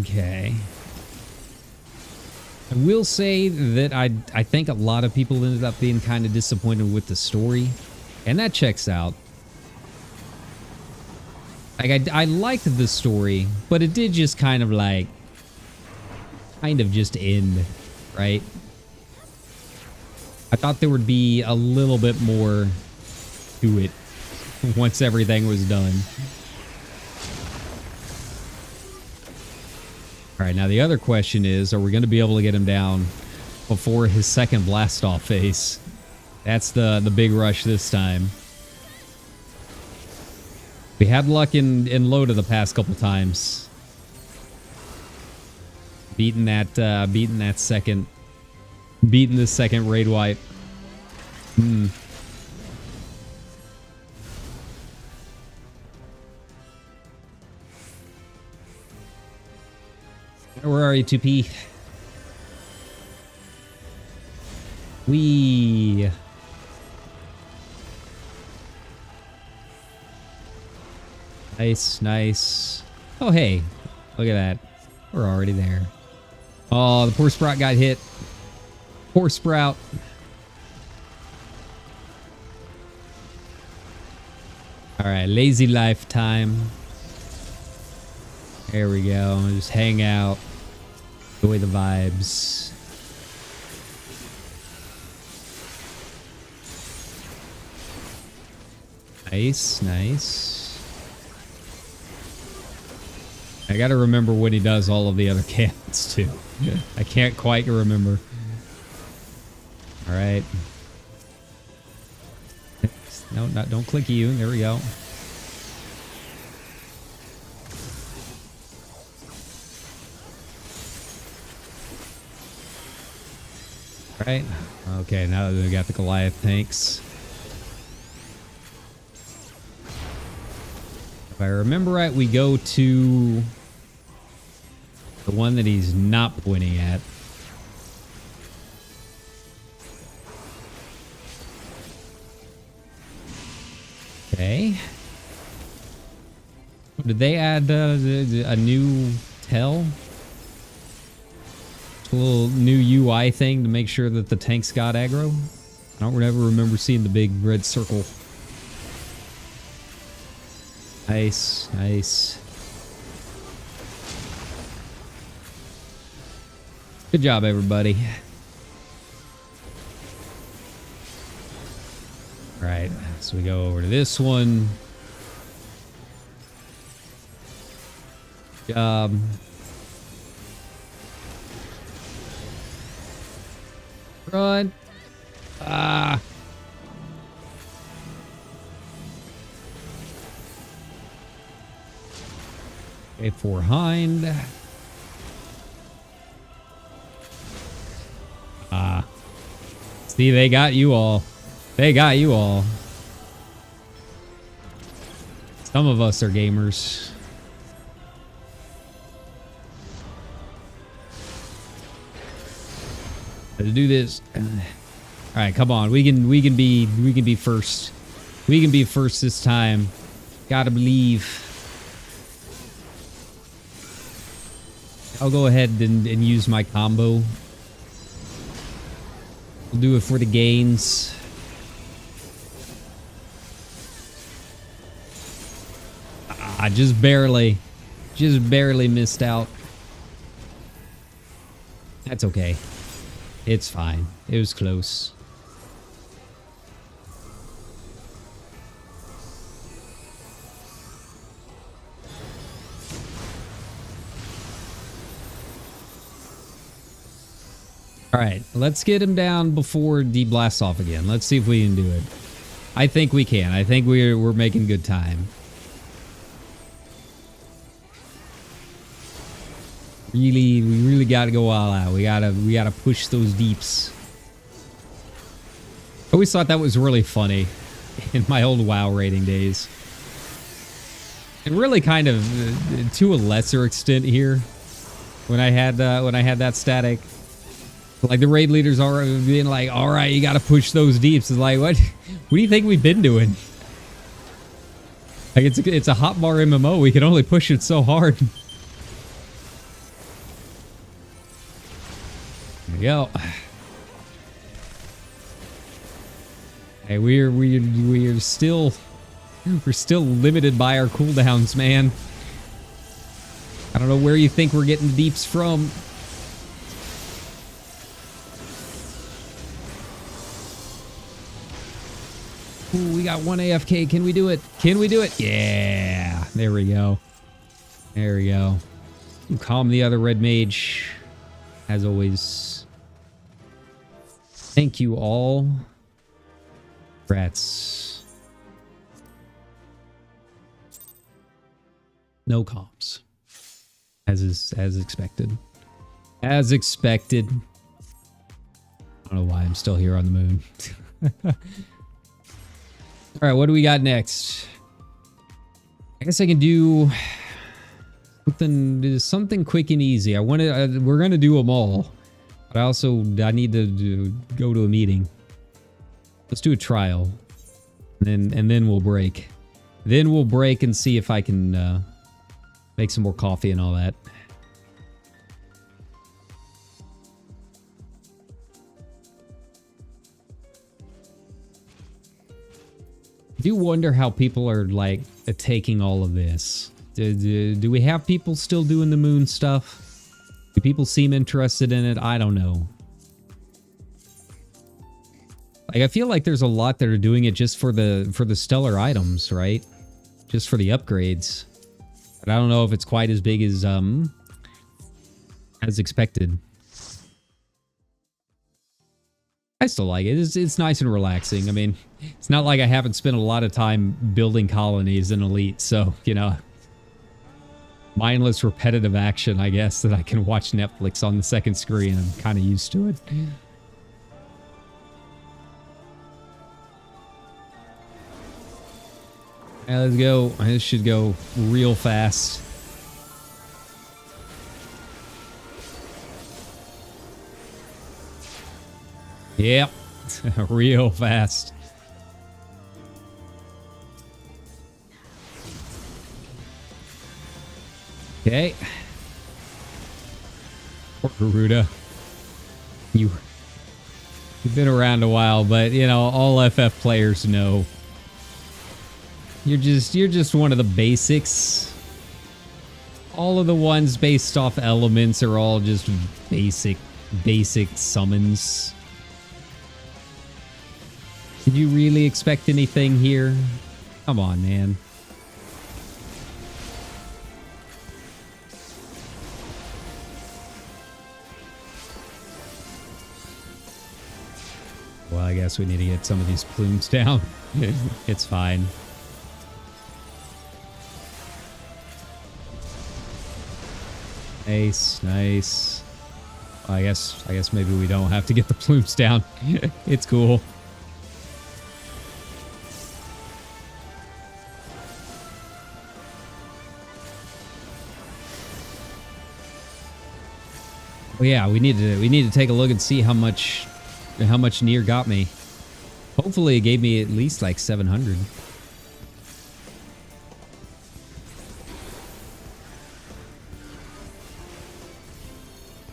Okay. I will say that I think a lot of people ended up being kind of disappointed with the story, and that checks out. Like I liked the story, but it did just kind of just end, right? I thought there would be a little bit more to it once everything was done. All right, now the other question is, are we going to be able to get him down before his second blast-off phase? That's the big rush this time. We had luck in Loda the past couple times. Beating the second raid wipe. Where are you, 2P? Wee. Nice, nice. Oh, hey. Look at that. We're already there. Oh, the poor Sprout got hit. Poor Sprout. All right, lazy lifetime. There we go. Just hang out. Enjoy the vibes. Nice, nice. I gotta remember when he does all of the other cannons too. Yeah. I can't quite remember. All right. No, don't click you. There we go. All right. Okay, now that we got the Goliath tanks. If I remember right, we go to the one that he's not pointing at. Okay. Did they add a new tell? A little new UI thing to make sure that the tanks got aggro? I don't ever remember seeing the big red circle. Nice, nice. Good job, everybody. All right, so we go over to this one. Good job. Run. Ah. Okay, for Hind. Ah. See, they got you all. They got you all. Some of us are gamers. Let's do this. All right, come on. We can be first. We can be first this time. Gotta believe. I'll go ahead and use my combo. We'll do it for the gains. Ah, just barely missed out. That's okay. It's fine. It was close. All right, let's get him down before D blasts off again. Let's see if we can do it. I think we can. I think we're making good time. We really got to go all out. We gotta push those deeps. I always thought that was really funny in my old WoW rating days. And really kind of to a lesser extent here when I had that static. Like the raid leaders are being like, all right, you got to push those deeps. It's like, what do you think we've been doing? Like it's a hotbar MMO. We can only push it so hard. There we go. Hey, we're still limited by our cooldowns, man. I don't know where you think we're getting the deeps from. Ooh, we got one AFK. Can we do it? Can we do it? Yeah. There we go. There we go. Calm the other red mage. As always. Thank you all. Rats. No comms. As expected. As expected. I don't know why I'm still here on the moon. All right, what do we got next? I guess I can do something quick and easy. We're gonna do them all, but I need to go to a meeting. Let's do a trial, and then we'll break. Then we'll break and see if I can make some more coffee and all that. I do wonder how people are like taking all of this. Do we have people still doing the moon stuff? Do people seem interested in it? I don't know. Like I feel like there's a lot that are doing it just for the stellar items, right? Just for the upgrades. But I don't know if it's quite as big as expected. I still like it. It's nice and relaxing. I mean, it's not like I haven't spent a lot of time building colonies in Elite, so, you know, mindless repetitive action, I guess, that I can watch Netflix on the second screen. I'm kind of used to it. Yeah, let's go. This should go real fast. Yep. Real fast. Okay. Poor Garuda. You've been around a while, but you know, all FF players know. You're just one of the basics. All of the ones based off elements are all just basic summons. Did you really expect anything here? Come on, man. Well, I guess we need to get some of these plumes down. It's fine. Nice, nice. I guess maybe we don't have to get the plumes down. It's cool. Well, yeah, we need to take a look and see how much Nier got me. Hopefully it gave me at least like 700.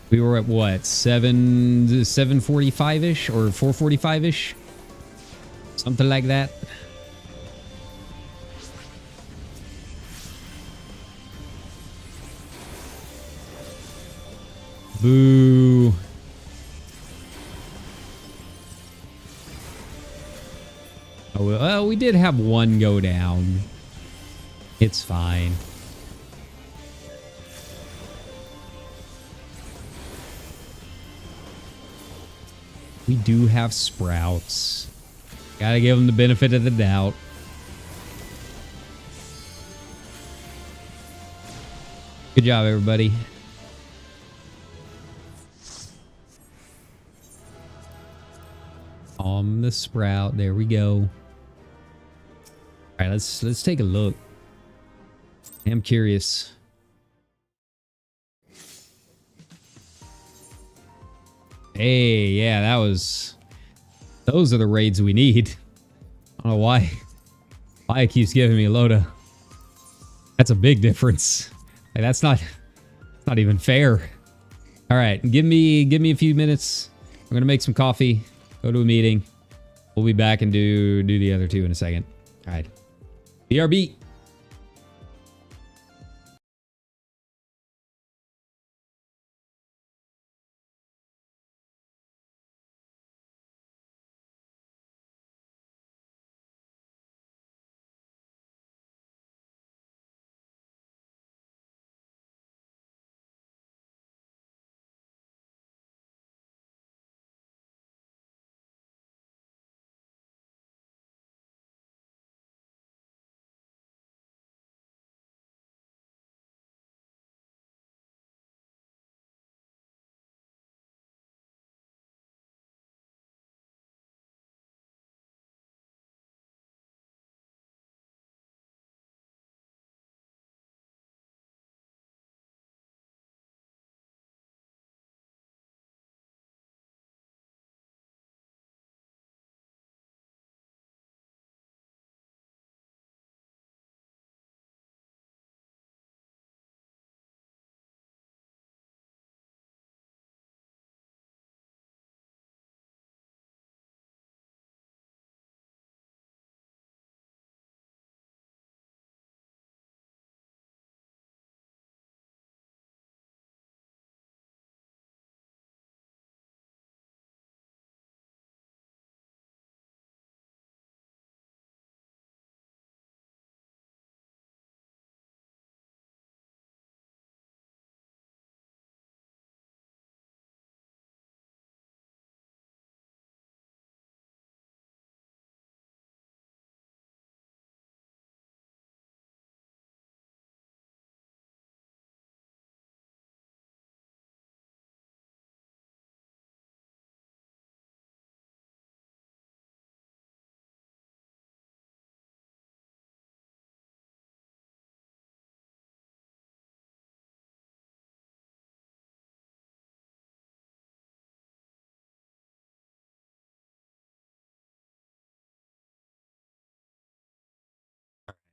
We were at what, 745-ish or 445-ish? Something like that. Boo. Oh, well, we did have one go down. It's fine. We do have sprouts. Gotta give them the benefit of the doubt. Good job, everybody. On the sprout. There we go. All right, let's take a look. I'm curious. Hey, yeah, that was... Those are the raids we need. I don't know why it keeps giving me a Loda. That's a big difference. Like, that's not even fair. All right, give me a few minutes. I'm gonna make some coffee, go to a meeting. We'll be back and do the other two in a second. All right, BRB.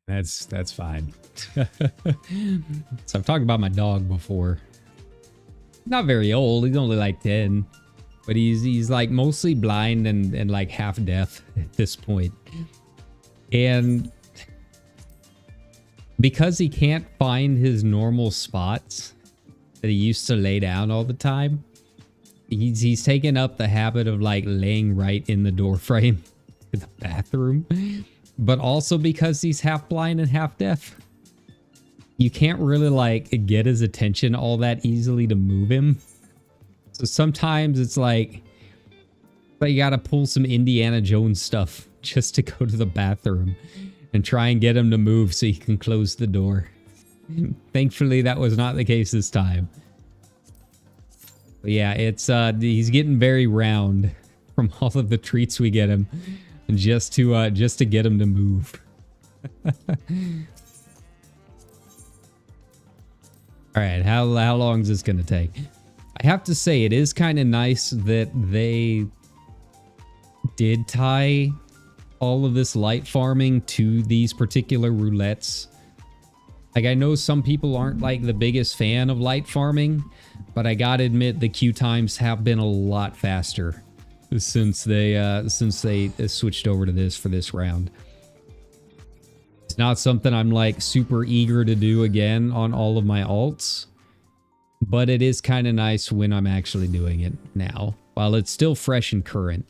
That's fine. So I've talked about my dog before. Not very old. He's only like 10, but he's like mostly blind and like half deaf at this point. And because he can't find his normal spots that he used to lay down all the time, he's taken up the habit of like laying right in the door frame to the bathroom. But also because he's half blind and half deaf, you can't really like get his attention all that easily to move him. So sometimes it's like you gotta pull some Indiana Jones stuff just to go to the bathroom and try and get him to move so he can close the door. Thankfully, that was not the case this time. But yeah, it's he's getting very round from all of the treats we get him. Just to get him to move. All right, how long is this gonna take? I have to say, it is kind of nice that they did tie all of this light farming to these particular roulettes. Like, I know some people aren't like the biggest fan of light farming, but I gotta admit the queue times have been a lot faster since they switched over to this for this round. It's not something I'm like super eager to do again on all of my alts, but it is kind of nice when I'm actually doing it now, while it's still fresh and current.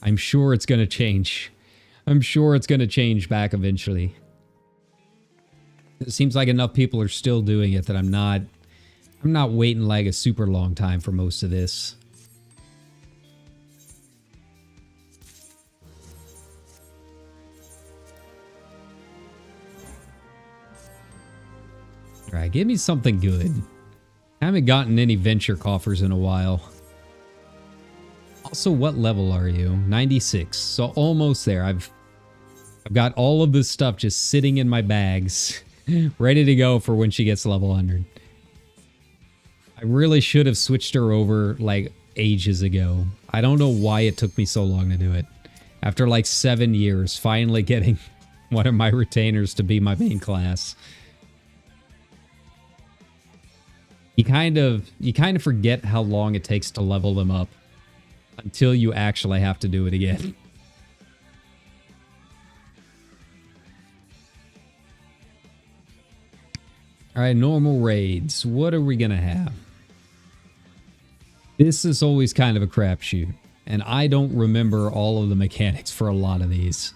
I'm sure it's going to change. I'm sure it's going to change back eventually. It seems like enough people are still doing it that I'm not waiting like a super long time for most of this. All right, give me something good. I haven't gotten any venture coffers in a while. Also, what level are you? 96. So almost there. I've got all of this stuff just sitting in my bags, ready to go for when she gets level 100. I really should have switched her over like ages ago. I don't know why it took me so long to do it. After like 7 years, finally getting one of my retainers to be my main class. You kind of forget how long it takes to level them up until you actually have to do it again. All right, normal raids. What are we going to have? This is always kind of a crapshoot, and I don't remember all of the mechanics for a lot of these.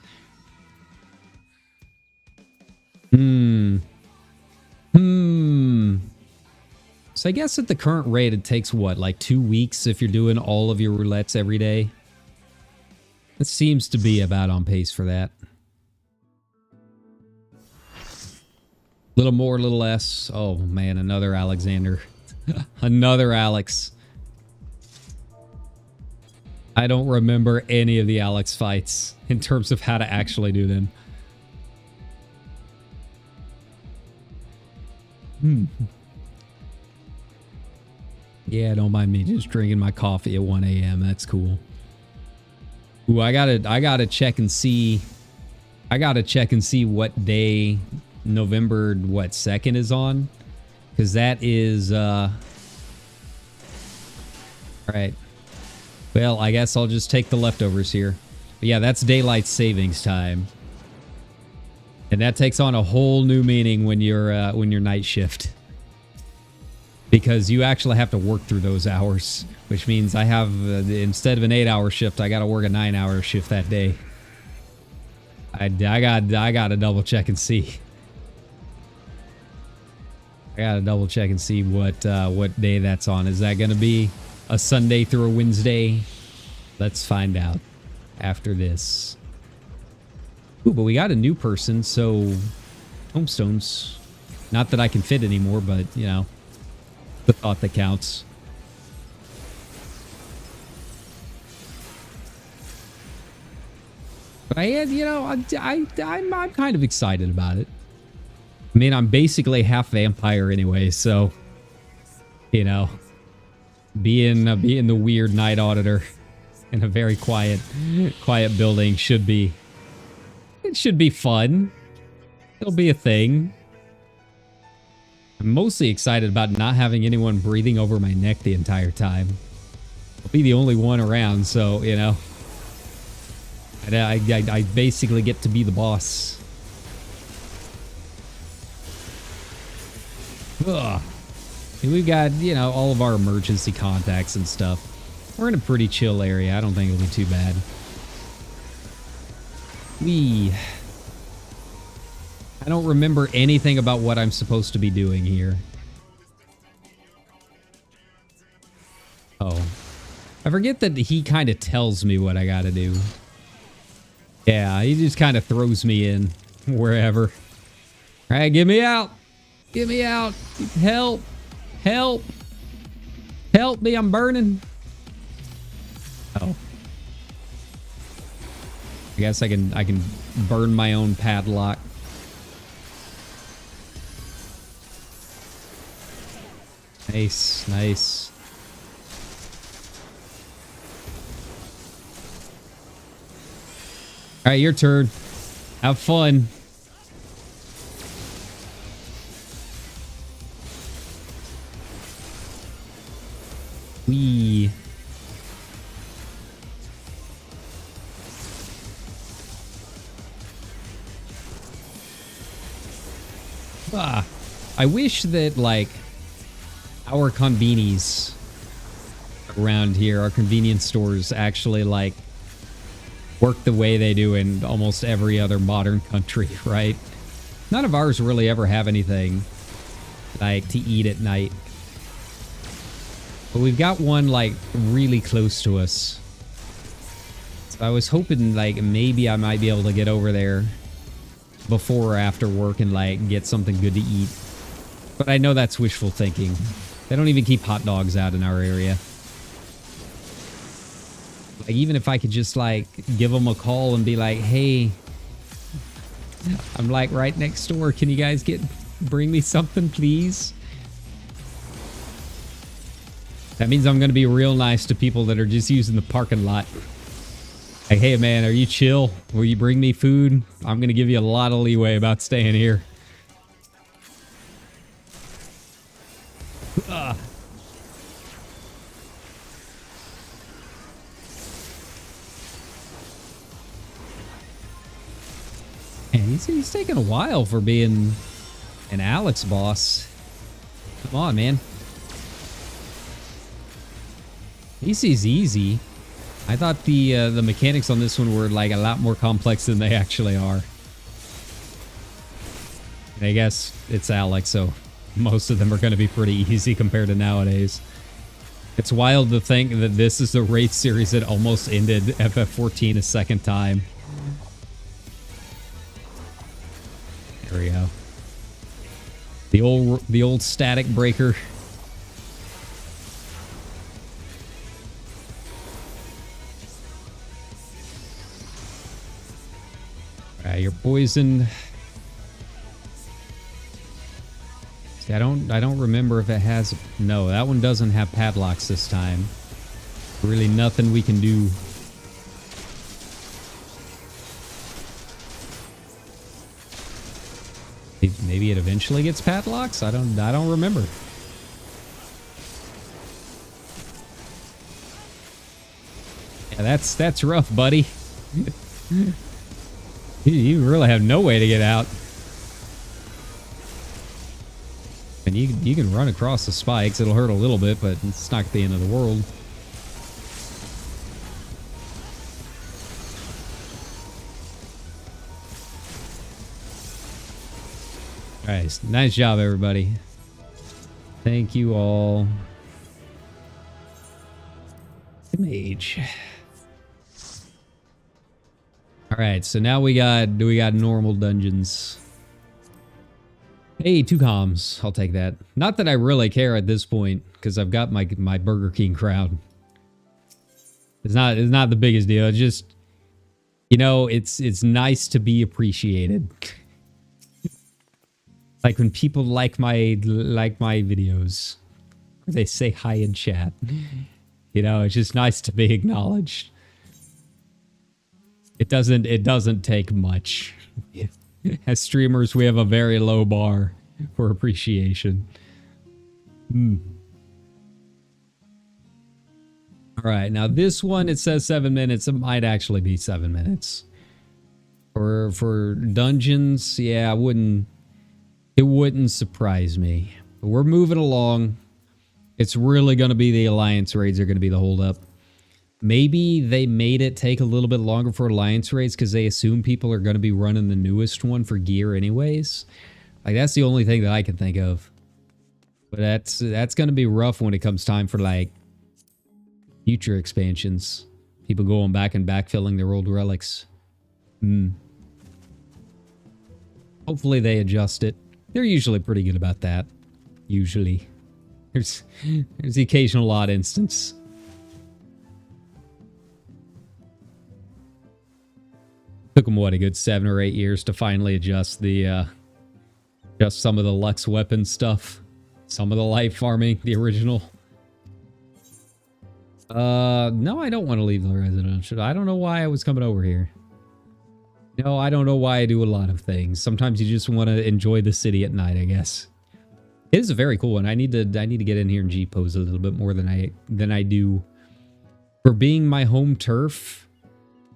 So I guess at the current rate, it takes what, like 2 weeks if you're doing all of your roulettes every day? It seems to be about on pace for that. Little more, little less. Oh man, another Alexander. Another Alex. I don't remember any of the Alex fights in terms of how to actually do them. Yeah, don't mind me just drinking my coffee at 1 a.m. That's cool. Ooh, I gotta check and see. I gotta check and see what day November 2nd is on, because that is all right. Well, I guess I'll just take the leftovers here. But yeah, that's daylight savings time, and that takes on a whole new meaning when you're night shift, because you actually have to work through those hours, which means I have instead of an 8-hour shift, I got to work a 9-hour shift that day. I got to double check and see. I gotta double check and see what day that's on. Is that gonna be a Sunday through a Wednesday? Let's find out after this. Ooh, but we got a new person, so homestones. Not that I can fit anymore, but you know, the thought that counts. But I had, you know, I'm kind of excited about it. I mean, I'm basically half vampire anyway, so, you know, being the weird night auditor in a very quiet building should be fun. It'll be a thing. I'm mostly excited about not having anyone breathing over my neck the entire time. I'll be the only one around, so, you know, I basically get to be the boss. Ugh. We've got, you know, all of our emergency contacts and stuff. We're in a pretty chill area. I don't think it'll be too bad. I don't remember anything about what I'm supposed to be doing here. Oh. I forget that he kind of tells me what I gotta do. Yeah, he just kind of throws me in wherever. All right, get me out. Get me out. Help. Help. Help me, I'm burning. Oh. I guess I can burn my own padlock. Nice, nice. All right, your turn. Have fun. I wish that, like, our convenies around here, our convenience stores, actually, like, work the way they do in almost every other modern country, right? None of ours really ever have anything, like, to eat at night. But we've got one, like, really close to us. So I was hoping, like, maybe I might be able to get over there before or after work and, like, get something good to eat. But I know that's wishful thinking. They don't even keep hot dogs out in our area. Like, even if I could just, like, give them a call and be like, hey, I'm, like, right next door. Can you guys bring me something, please? That means I'm going to be real nice to people that are just using the parking lot. Like, hey, man, are you chill? Will you bring me food? I'm going to give you a lot of leeway about staying here. Ugh. Man, he's taking a while for being an Alex boss. Come on, man. EC's easy. I thought the mechanics on this one were like a lot more complex than they actually are. And I guess it's Alex, so most of them are going to be pretty easy compared to nowadays. It's wild to think that this is the race series that almost ended FF14 a second time. There we go. The old static breaker. Alright, you're poisoned. See, I don't remember if it has. No, that one doesn't have padlocks this time. Really nothing we can do. Maybe it eventually gets padlocks? I don't remember. Yeah, that's rough, buddy. You really have no way to get out. And you can run across the spikes. It'll hurt a little bit, but it's not the end of the world. Alright, nice job, everybody. Thank you all. Mage. Alright, so now we got normal dungeons. Hey, 2 comms. I'll take that. Not that I really care at this point, because I've got my Burger King crowd. It's not the biggest deal. It's just, you know, it's nice to be appreciated. Like when people like my videos, or they say hi in chat. You know, it's just nice to be acknowledged. It doesn't take much. As streamers, we have a very low bar for appreciation. Alright, now this one, it says 7 minutes. It might actually be 7 minutes. For dungeons, yeah, it wouldn't surprise me. But we're moving along. It's really going to be the Alliance raids are going to be the holdup. Maybe they made it take a little bit longer for Alliance raids because they assume people are going to be running the newest one for gear anyways. Like, that's the only thing that I can think of. But that's going to be rough when it comes time for, like, future expansions. People going back and backfilling their old relics. Hopefully they adjust it. They're usually pretty good about that. Usually. There's the occasional odd instance. Took them, what, a good 7 or 8 years to finally adjust just some of the Lux weapon stuff. Some of the life farming, the original. No, I don't want to leave the residential. I don't know why I was coming over here. No, I don't know why I do a lot of things. Sometimes you just want to enjoy the city at night, I guess. It is a very cool one. I need to get in here and G-pose a little bit more than I do. For being my home turf,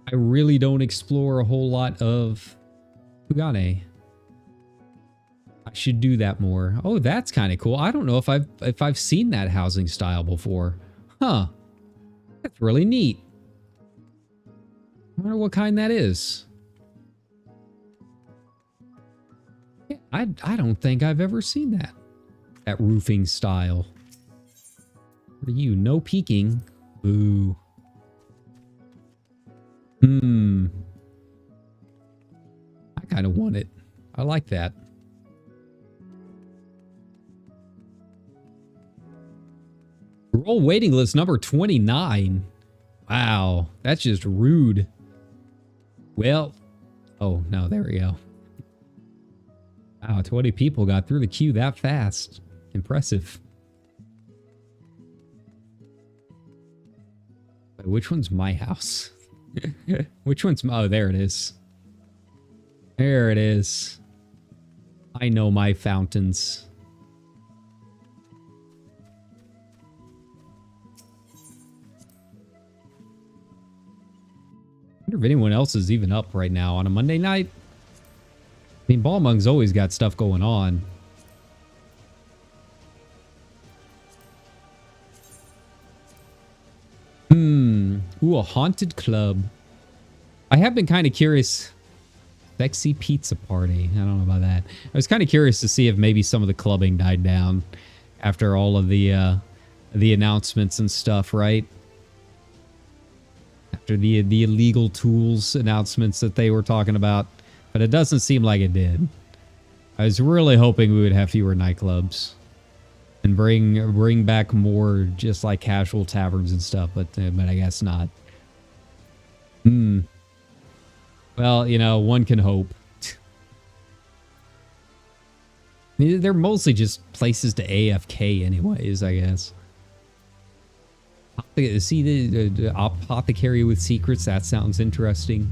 I really don't explore a whole lot of Kugane. I should do that more. Oh, that's kind of cool. I don't know if I've seen that housing style before. Huh. That's really neat. I wonder what kind that is. Yeah, I don't think I've ever seen that. That roofing style. What are you? No peeking. Boo. I kind of want it. I like that. Roll waiting list number 29. Wow, that's just rude. Well, oh no, there we go. Wow, 20 people got through the queue that fast. Impressive. Wait, which one's my house? Which one's my... Oh, there it is. There it is. I know my fountains. I wonder if anyone else is even up right now on a Monday night. I mean, Balmung's always got stuff going on. Ooh, a haunted club. I have been kind of curious. Sexy pizza party. I don't know about that. I was kind of curious to see if maybe some of the clubbing died down after all of the announcements and stuff, right? After the illegal tools announcements that they were talking about. But it doesn't seem like it did. I was really hoping we would have fewer nightclubs. And bring back more just like casual taverns and stuff, but I guess not. Well, you know, one can hope. They're mostly just places to AFK anyways, I guess. See the apothecary with secrets, that sounds interesting.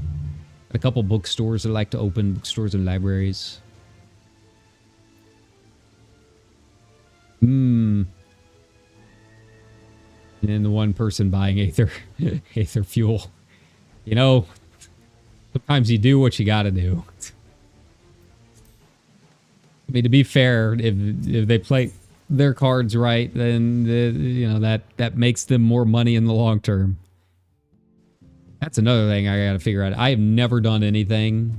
A couple bookstores that like to open, bookstores and libraries. And the one person buying Aether fuel. You know, sometimes you do what you gotta do. I mean, to be fair, if they play their cards right, then you know that makes them more money in the long term. That's another thing I gotta figure out. I have never done anything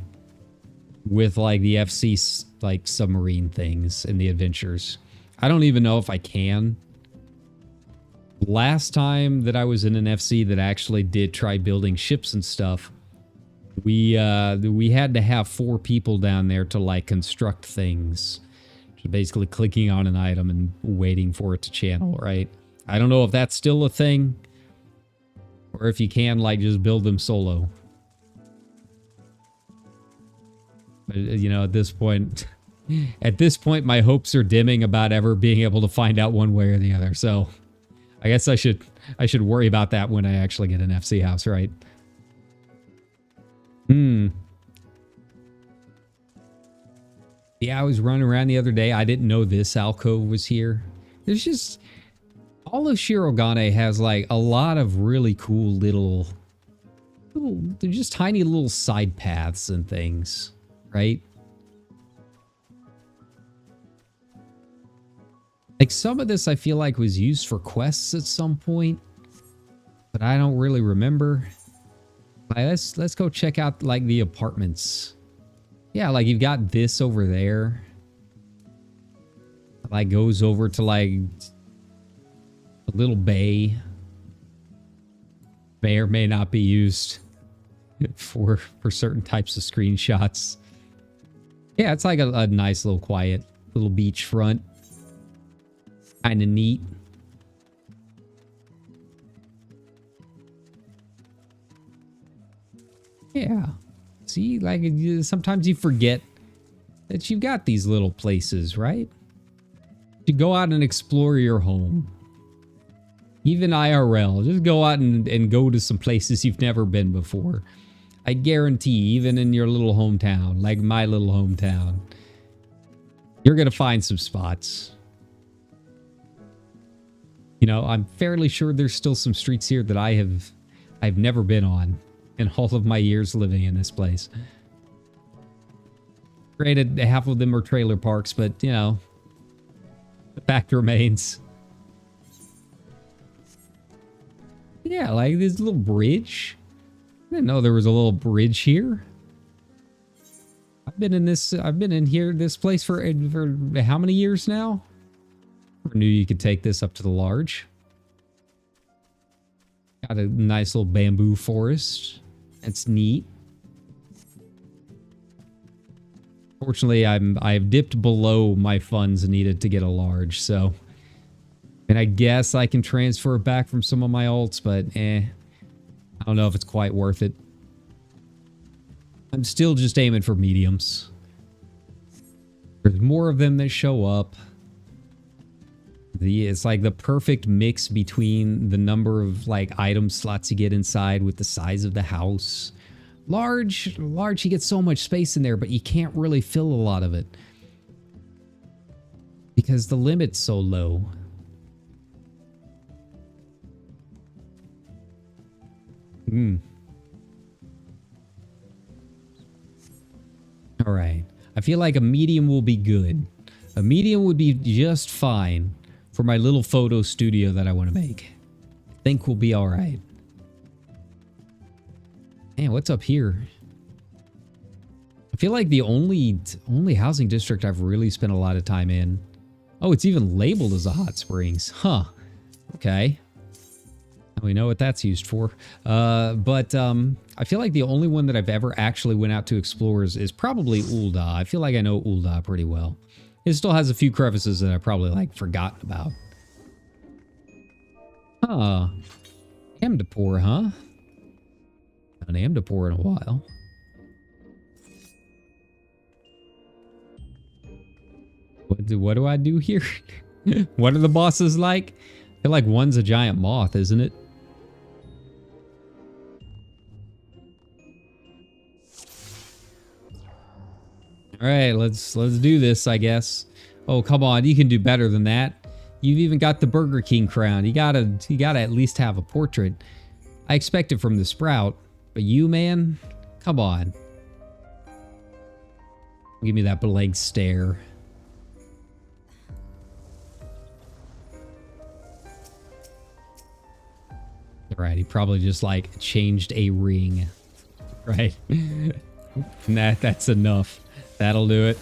with like the FC like submarine things in the adventures. I don't even know if I can. Last time that I was in an FC that actually did try building ships and stuff, we had to have 4 people down there to like construct things. Just basically clicking on an item and waiting for it to channel, right? I don't know if that's still a thing or if you can like just build them solo. But you know, at this point, my hopes are dimming about ever being able to find out one way or the other. So I guess I should worry about that when I actually get an FC house, right? Yeah, I was running around the other day. I didn't know this alcove was here. There's just... all of Shirogane has like a lot of really cool little... they're just tiny little side paths and things, right? Like some of this I feel like was used for quests at some point, but I don't really remember. Let's go check out like the apartments. Yeah, like you've got this over there. Like goes over to like a little bay. May or may not be used for certain types of screenshots. Yeah, it's like a nice little quiet little beachfront. Kind of neat. Yeah. See, like sometimes you forget that you've got these little places, right? You go out and explore your home. Even IRL. Just go out and go to some places you've never been before. I guarantee, even in your little hometown, like my little hometown, you're going to find some spots. You know, I'm fairly sure there's still some streets here that I've never been on in all of my years living in this place. Granted, half of them are trailer parks, but, you know, the fact remains. Yeah, like this little bridge. I didn't know there was a little bridge here. I've been in here, this place for how many years now? I knew you could take this up to the large. Got a nice little bamboo forest. That's neat. Fortunately, I've dipped below my funds needed to get a large, so And I guess I can transfer it back from some of my alts, but I don't know if it's quite worth it. I'm still just aiming for mediums. There's more of them that show up. It's like the perfect mix between the number of like item slots you get inside with the size of the house. Large, you get so much space in there, but you can't really fill a lot of it because the limit's so low. All right. I feel like a medium will be good. A medium would be just fine for my little photo studio that I want to make. I think we'll be all right. Man, what's up here? I feel like the only housing district I've really spent a lot of time in. Oh, it's even labeled as a hot springs. Huh. Okay. We know what that's used for. But I feel like the only one that I've ever actually went out to explore is probably Ul'dah. I feel like I know Ul'dah pretty well. It still has a few crevices that I probably like forgotten about. Huh. Amdapur, huh? An Amdapur in a while. What do I do here? What are the bosses like? I feel like one's a giant moth, isn't it? All right, let's do this, I guess. Oh, come on, you can do better than that. You've even got the Burger King crown. You gotta at least have a portrait. I expect it from the Sprout, but you, man, come on. Give me that blank stare. Right, he probably just like changed a ring. Right. That's enough. That'll do it.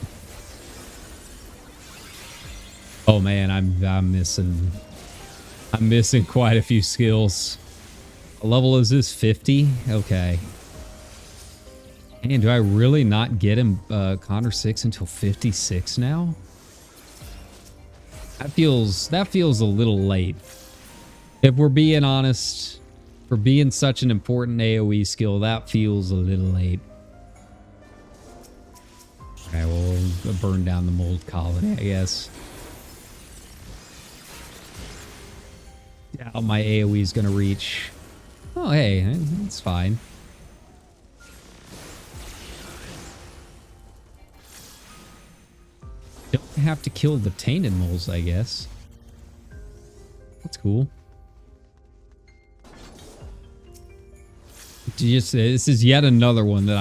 Oh man, I'm missing quite a few skills. What level is this? 50? Okay. And do I really not get him Connor 6 until 56 now? That feels a little late. If we're being honest, for being such an important AoE skill, that feels a little late. Okay, well, we'll burn down the mold colony, I guess. Doubt my AoE is going to reach. Oh, hey, that's fine. Don't have to kill the tainted moles, I guess. That's cool. This is yet another one that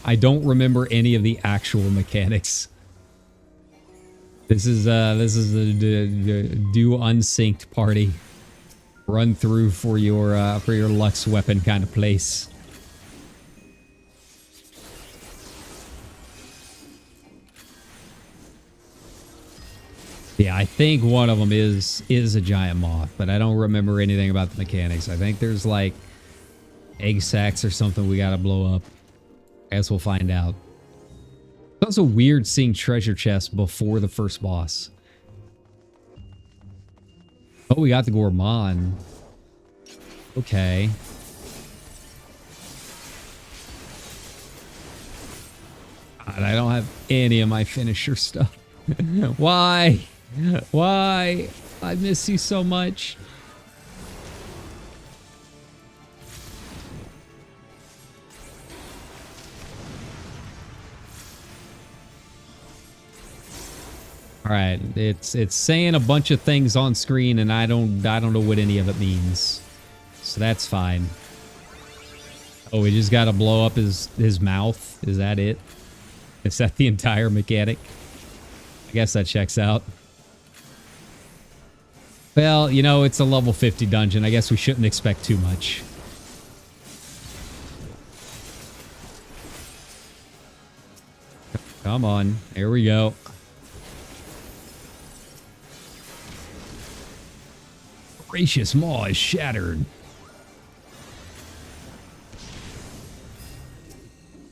I don't remember any of the actual mechanics. This is the do unsynced party run through for your Lux weapon kind of place. Yeah, I think one of them is a giant moth, but I don't remember anything about the mechanics. I think there's like egg sacs or something we gotta blow up. I guess we'll find out. It's also weird seeing treasure chests before the first boss. Oh, we got the Gourmand. Okay. God, I don't have any of my finisher stuff. Why? Why? I miss you so much. All right, it's saying a bunch of things on screen, and I don't know what any of it means, so that's fine. Oh, we just got to blow up his mouth. Is that it? Is that the entire mechanic? I guess that checks out. Well, you know, it's a level 50 dungeon. I guess we shouldn't expect too much. Come on, here we go. Gracious maw is shattered.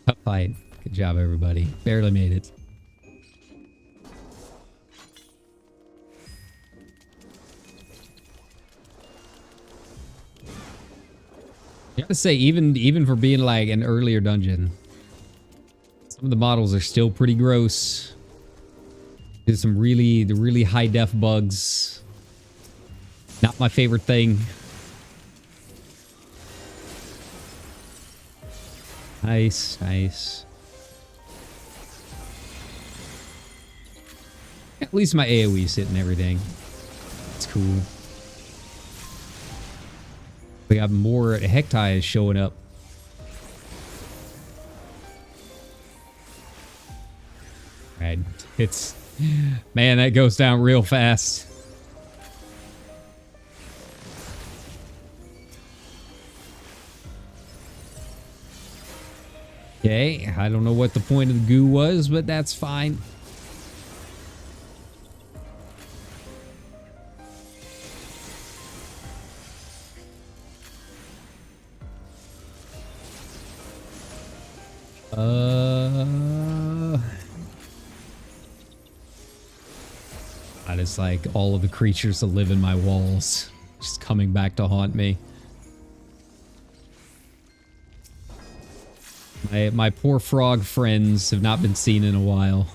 Tough fight. Good job, everybody. Barely made it. I gotta say, even for being like an earlier dungeon, some of the models are still pretty gross. There's some really high def bugs. Not my favorite thing. Nice, nice. At least my AoE's hitting everything. It's cool. We got more Hecti showing up. Right. It's... Man, that goes down real fast. Okay, I don't know what the point of the goo was, but that's fine. It's like all of the creatures that live in my walls just coming back to haunt me. My poor frog friends have not been seen in a while.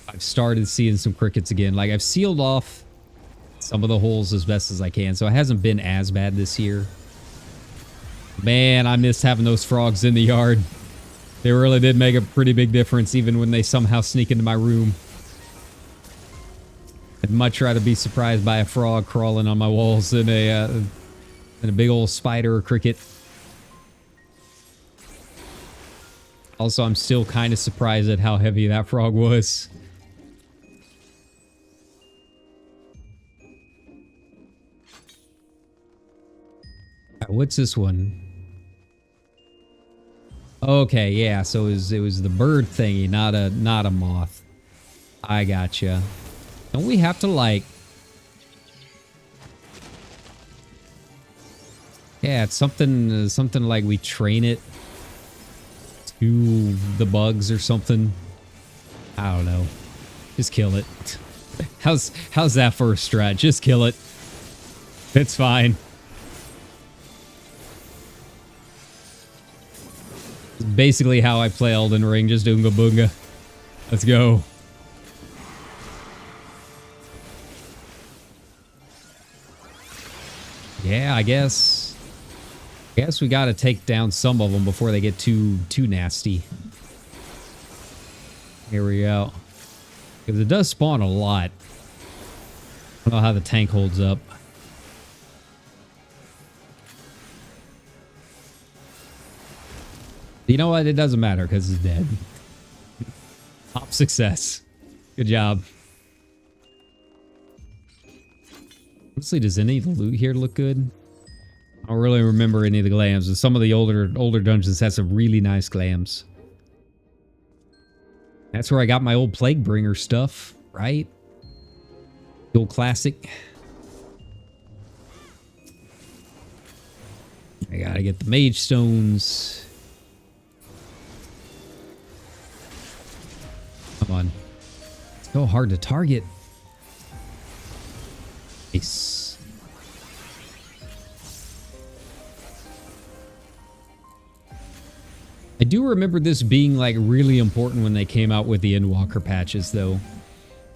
I've started seeing some crickets again. Like, I've sealed off some of the holes as best as I can, so it hasn't been as bad this year. Man, I miss having those frogs in the yard. They really did make a pretty big difference, even when they somehow sneak into my room. I'd much rather be surprised by a frog crawling on my walls than a big old spider or cricket. Also, I'm still kind of surprised at how heavy that frog was. What's this one? Okay, yeah, so it was the bird thingy, not a moth. I gotcha. Don't we have to, like... Yeah, it's something like we train it to the bugs or something. I don't know. Just kill it. How's that for a strat? Just kill it. It's fine. It's basically how I play Elden Ring, just Oonga Boonga. Let's go. Yeah, I guess we gotta take down some of them before they get too nasty. Here we go. Because it does spawn a lot. I don't know how the tank holds up. You know what? It doesn't matter because it's dead. Top success. Good job. Honestly, does any of the loot here look good? I don't really remember any of the glams. Some of the older dungeons had some really nice glams. That's where I got my old Plaguebringer stuff, right? The old classic. I gotta get the mage stones. Come on. It's so hard to target. Nice. I do remember this being like really important when they came out with the Endwalker patches though.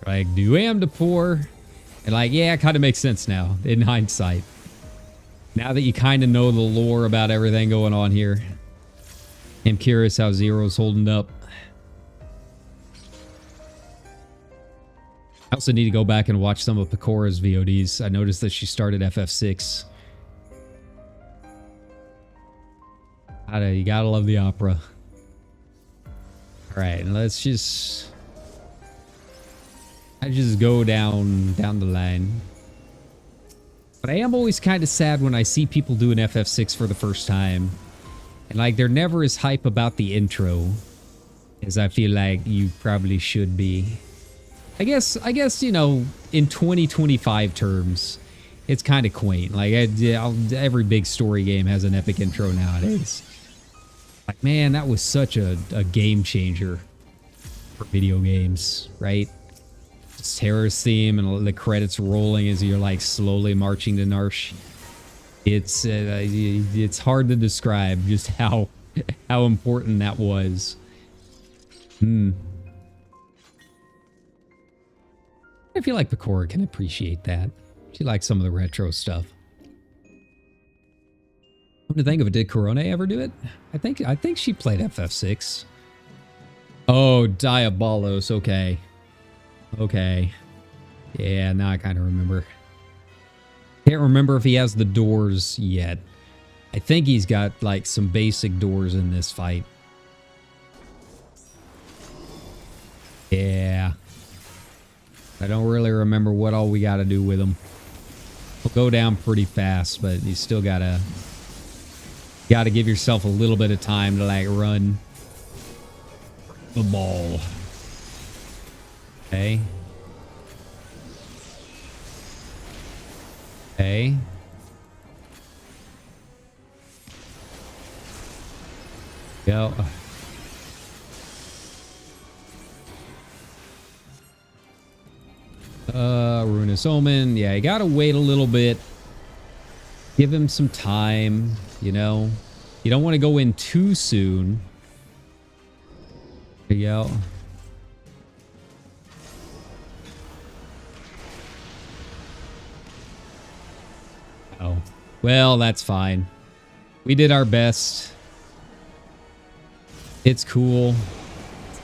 Like, do am to pour. And like, yeah, it kind of makes sense now in hindsight. Now that you kind of know the lore about everything going on here. I'm curious how Zero's holding up. I also need to go back and watch some of Pecora's VODs. I noticed that she started FF6. You gotta love the opera. Alright, let's just... I just go down the line. But I am always kind of sad when I see people doing FF6 for the first time. And like, they're never as hype about the intro as I feel like you probably should be. I guess, you know, in 2025 terms, it's kind of quaint. Like, every big story game has an epic intro nowadays. Like, man, that was such a game changer for video games, right? Just Terror's theme and the credits rolling as you're, like, slowly marching to Narsh. It's hard to describe just how important that was. I feel like Pecora can appreciate that. She likes some of the retro stuff. Come to think of it, did Corona ever do it? I think she played FF6. Oh, Diabolos. Okay. Okay. Yeah, now I kind of remember. Can't remember if he has the doors yet. I think he's got like some basic doors in this fight. Yeah. I don't really remember what all we got to do with him. We'll go down pretty fast, but you still gotta give yourself a little bit of time to like run the ball. Okay. Okay. Go. Ruinous Omen. Yeah, you gotta wait a little bit. Give him some time, you know. You don't want to go in too soon. There you go. Oh. Well, that's fine. We did our best. It's cool.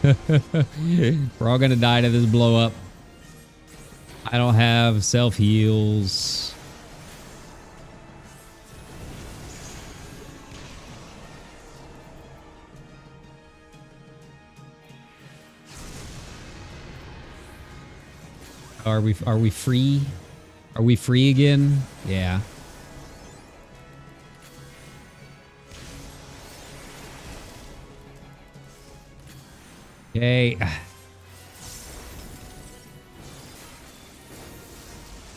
We're all gonna die to this blow up. I don't have self-heals. Are we free? Are we free again? Yeah. Okay.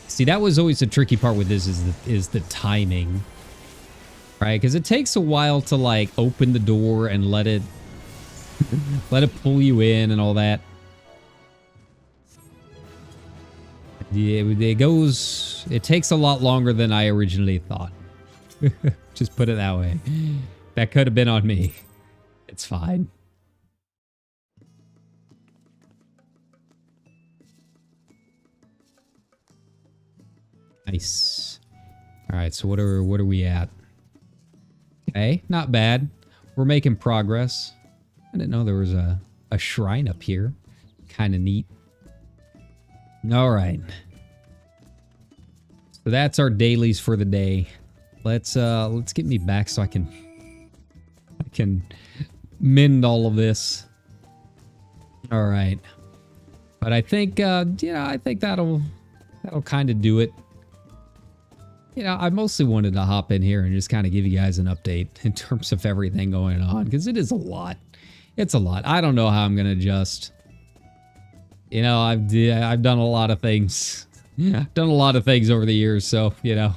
See, that was always the tricky part with this is the timing. Right? Because it takes a while to like open the door and let it pull you in and all that. Yeah, it takes a lot longer than I originally thought. Just put it that way. That could have been on me. It's fine. Nice. All right, so what are we at? Okay, not bad. We're making progress. I didn't know there was a shrine up here. Kind of neat. All right. So that's our dailies for the day. Let's get me back so I can mend all of this. All right. But I think I think that'll kind of do it. You know, I mostly wanted to hop in here and just kind of give you guys an update in terms of everything going on, because it is a lot. It's a lot. I don't know how I'm gonna adjust. You know, I've done a lot of things. Yeah, I've done a lot of things over the years, so you know,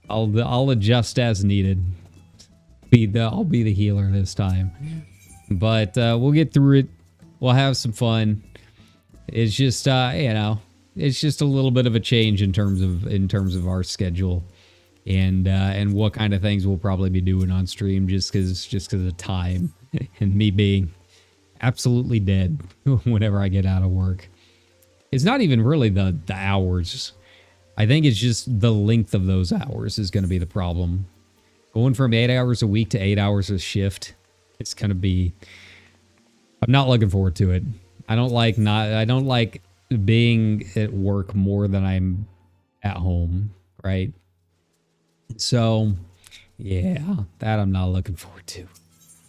I'll adjust as needed. I'll be the healer this time, but we'll get through it. We'll have some fun. It's just you know, it's just a little bit of a change in terms of our schedule, and what kind of things we'll probably be doing on stream, just because of time and me being absolutely dead whenever I get out of work. It's not even really the hours. I think it's just the length of those hours is going to be the problem. Going from 8 hours a week to 8 hours a shift, it's going to be... I'm not looking forward to it. I don't like being at work more than I'm at home, right? So, yeah, that I'm not looking forward to.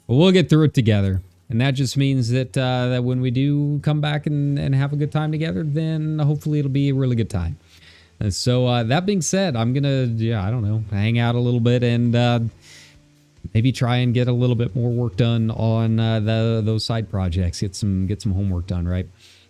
But we'll get through it together. And that just means that that when we do come back and have a good time together, then hopefully it'll be a really good time. And so that being said, I'm going to, I don't know, hang out a little bit and maybe try and get a little bit more work done on those side projects. Get some homework done, right?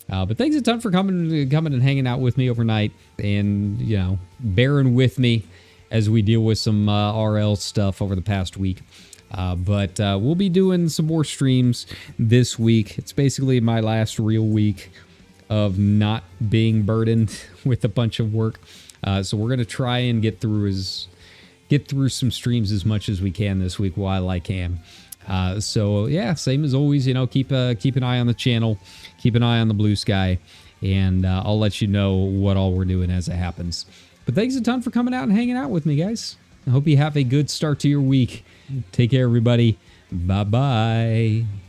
But thanks a ton for coming and hanging out with me overnight and, you know, bearing with me as we deal with some RL stuff over the past week. But we'll be doing some more streams this week. It's basically my last real week of not being burdened with a bunch of work. So we're going to try and get through get through some streams as much as we can this week while I can. So yeah, same as always, you know, keep an eye on the channel, keep an eye on the blue sky, and I'll let you know what all we're doing as it happens. But thanks a ton for coming out and hanging out with me, guys. I hope you have a good start to your week. Take care, everybody. Bye-bye.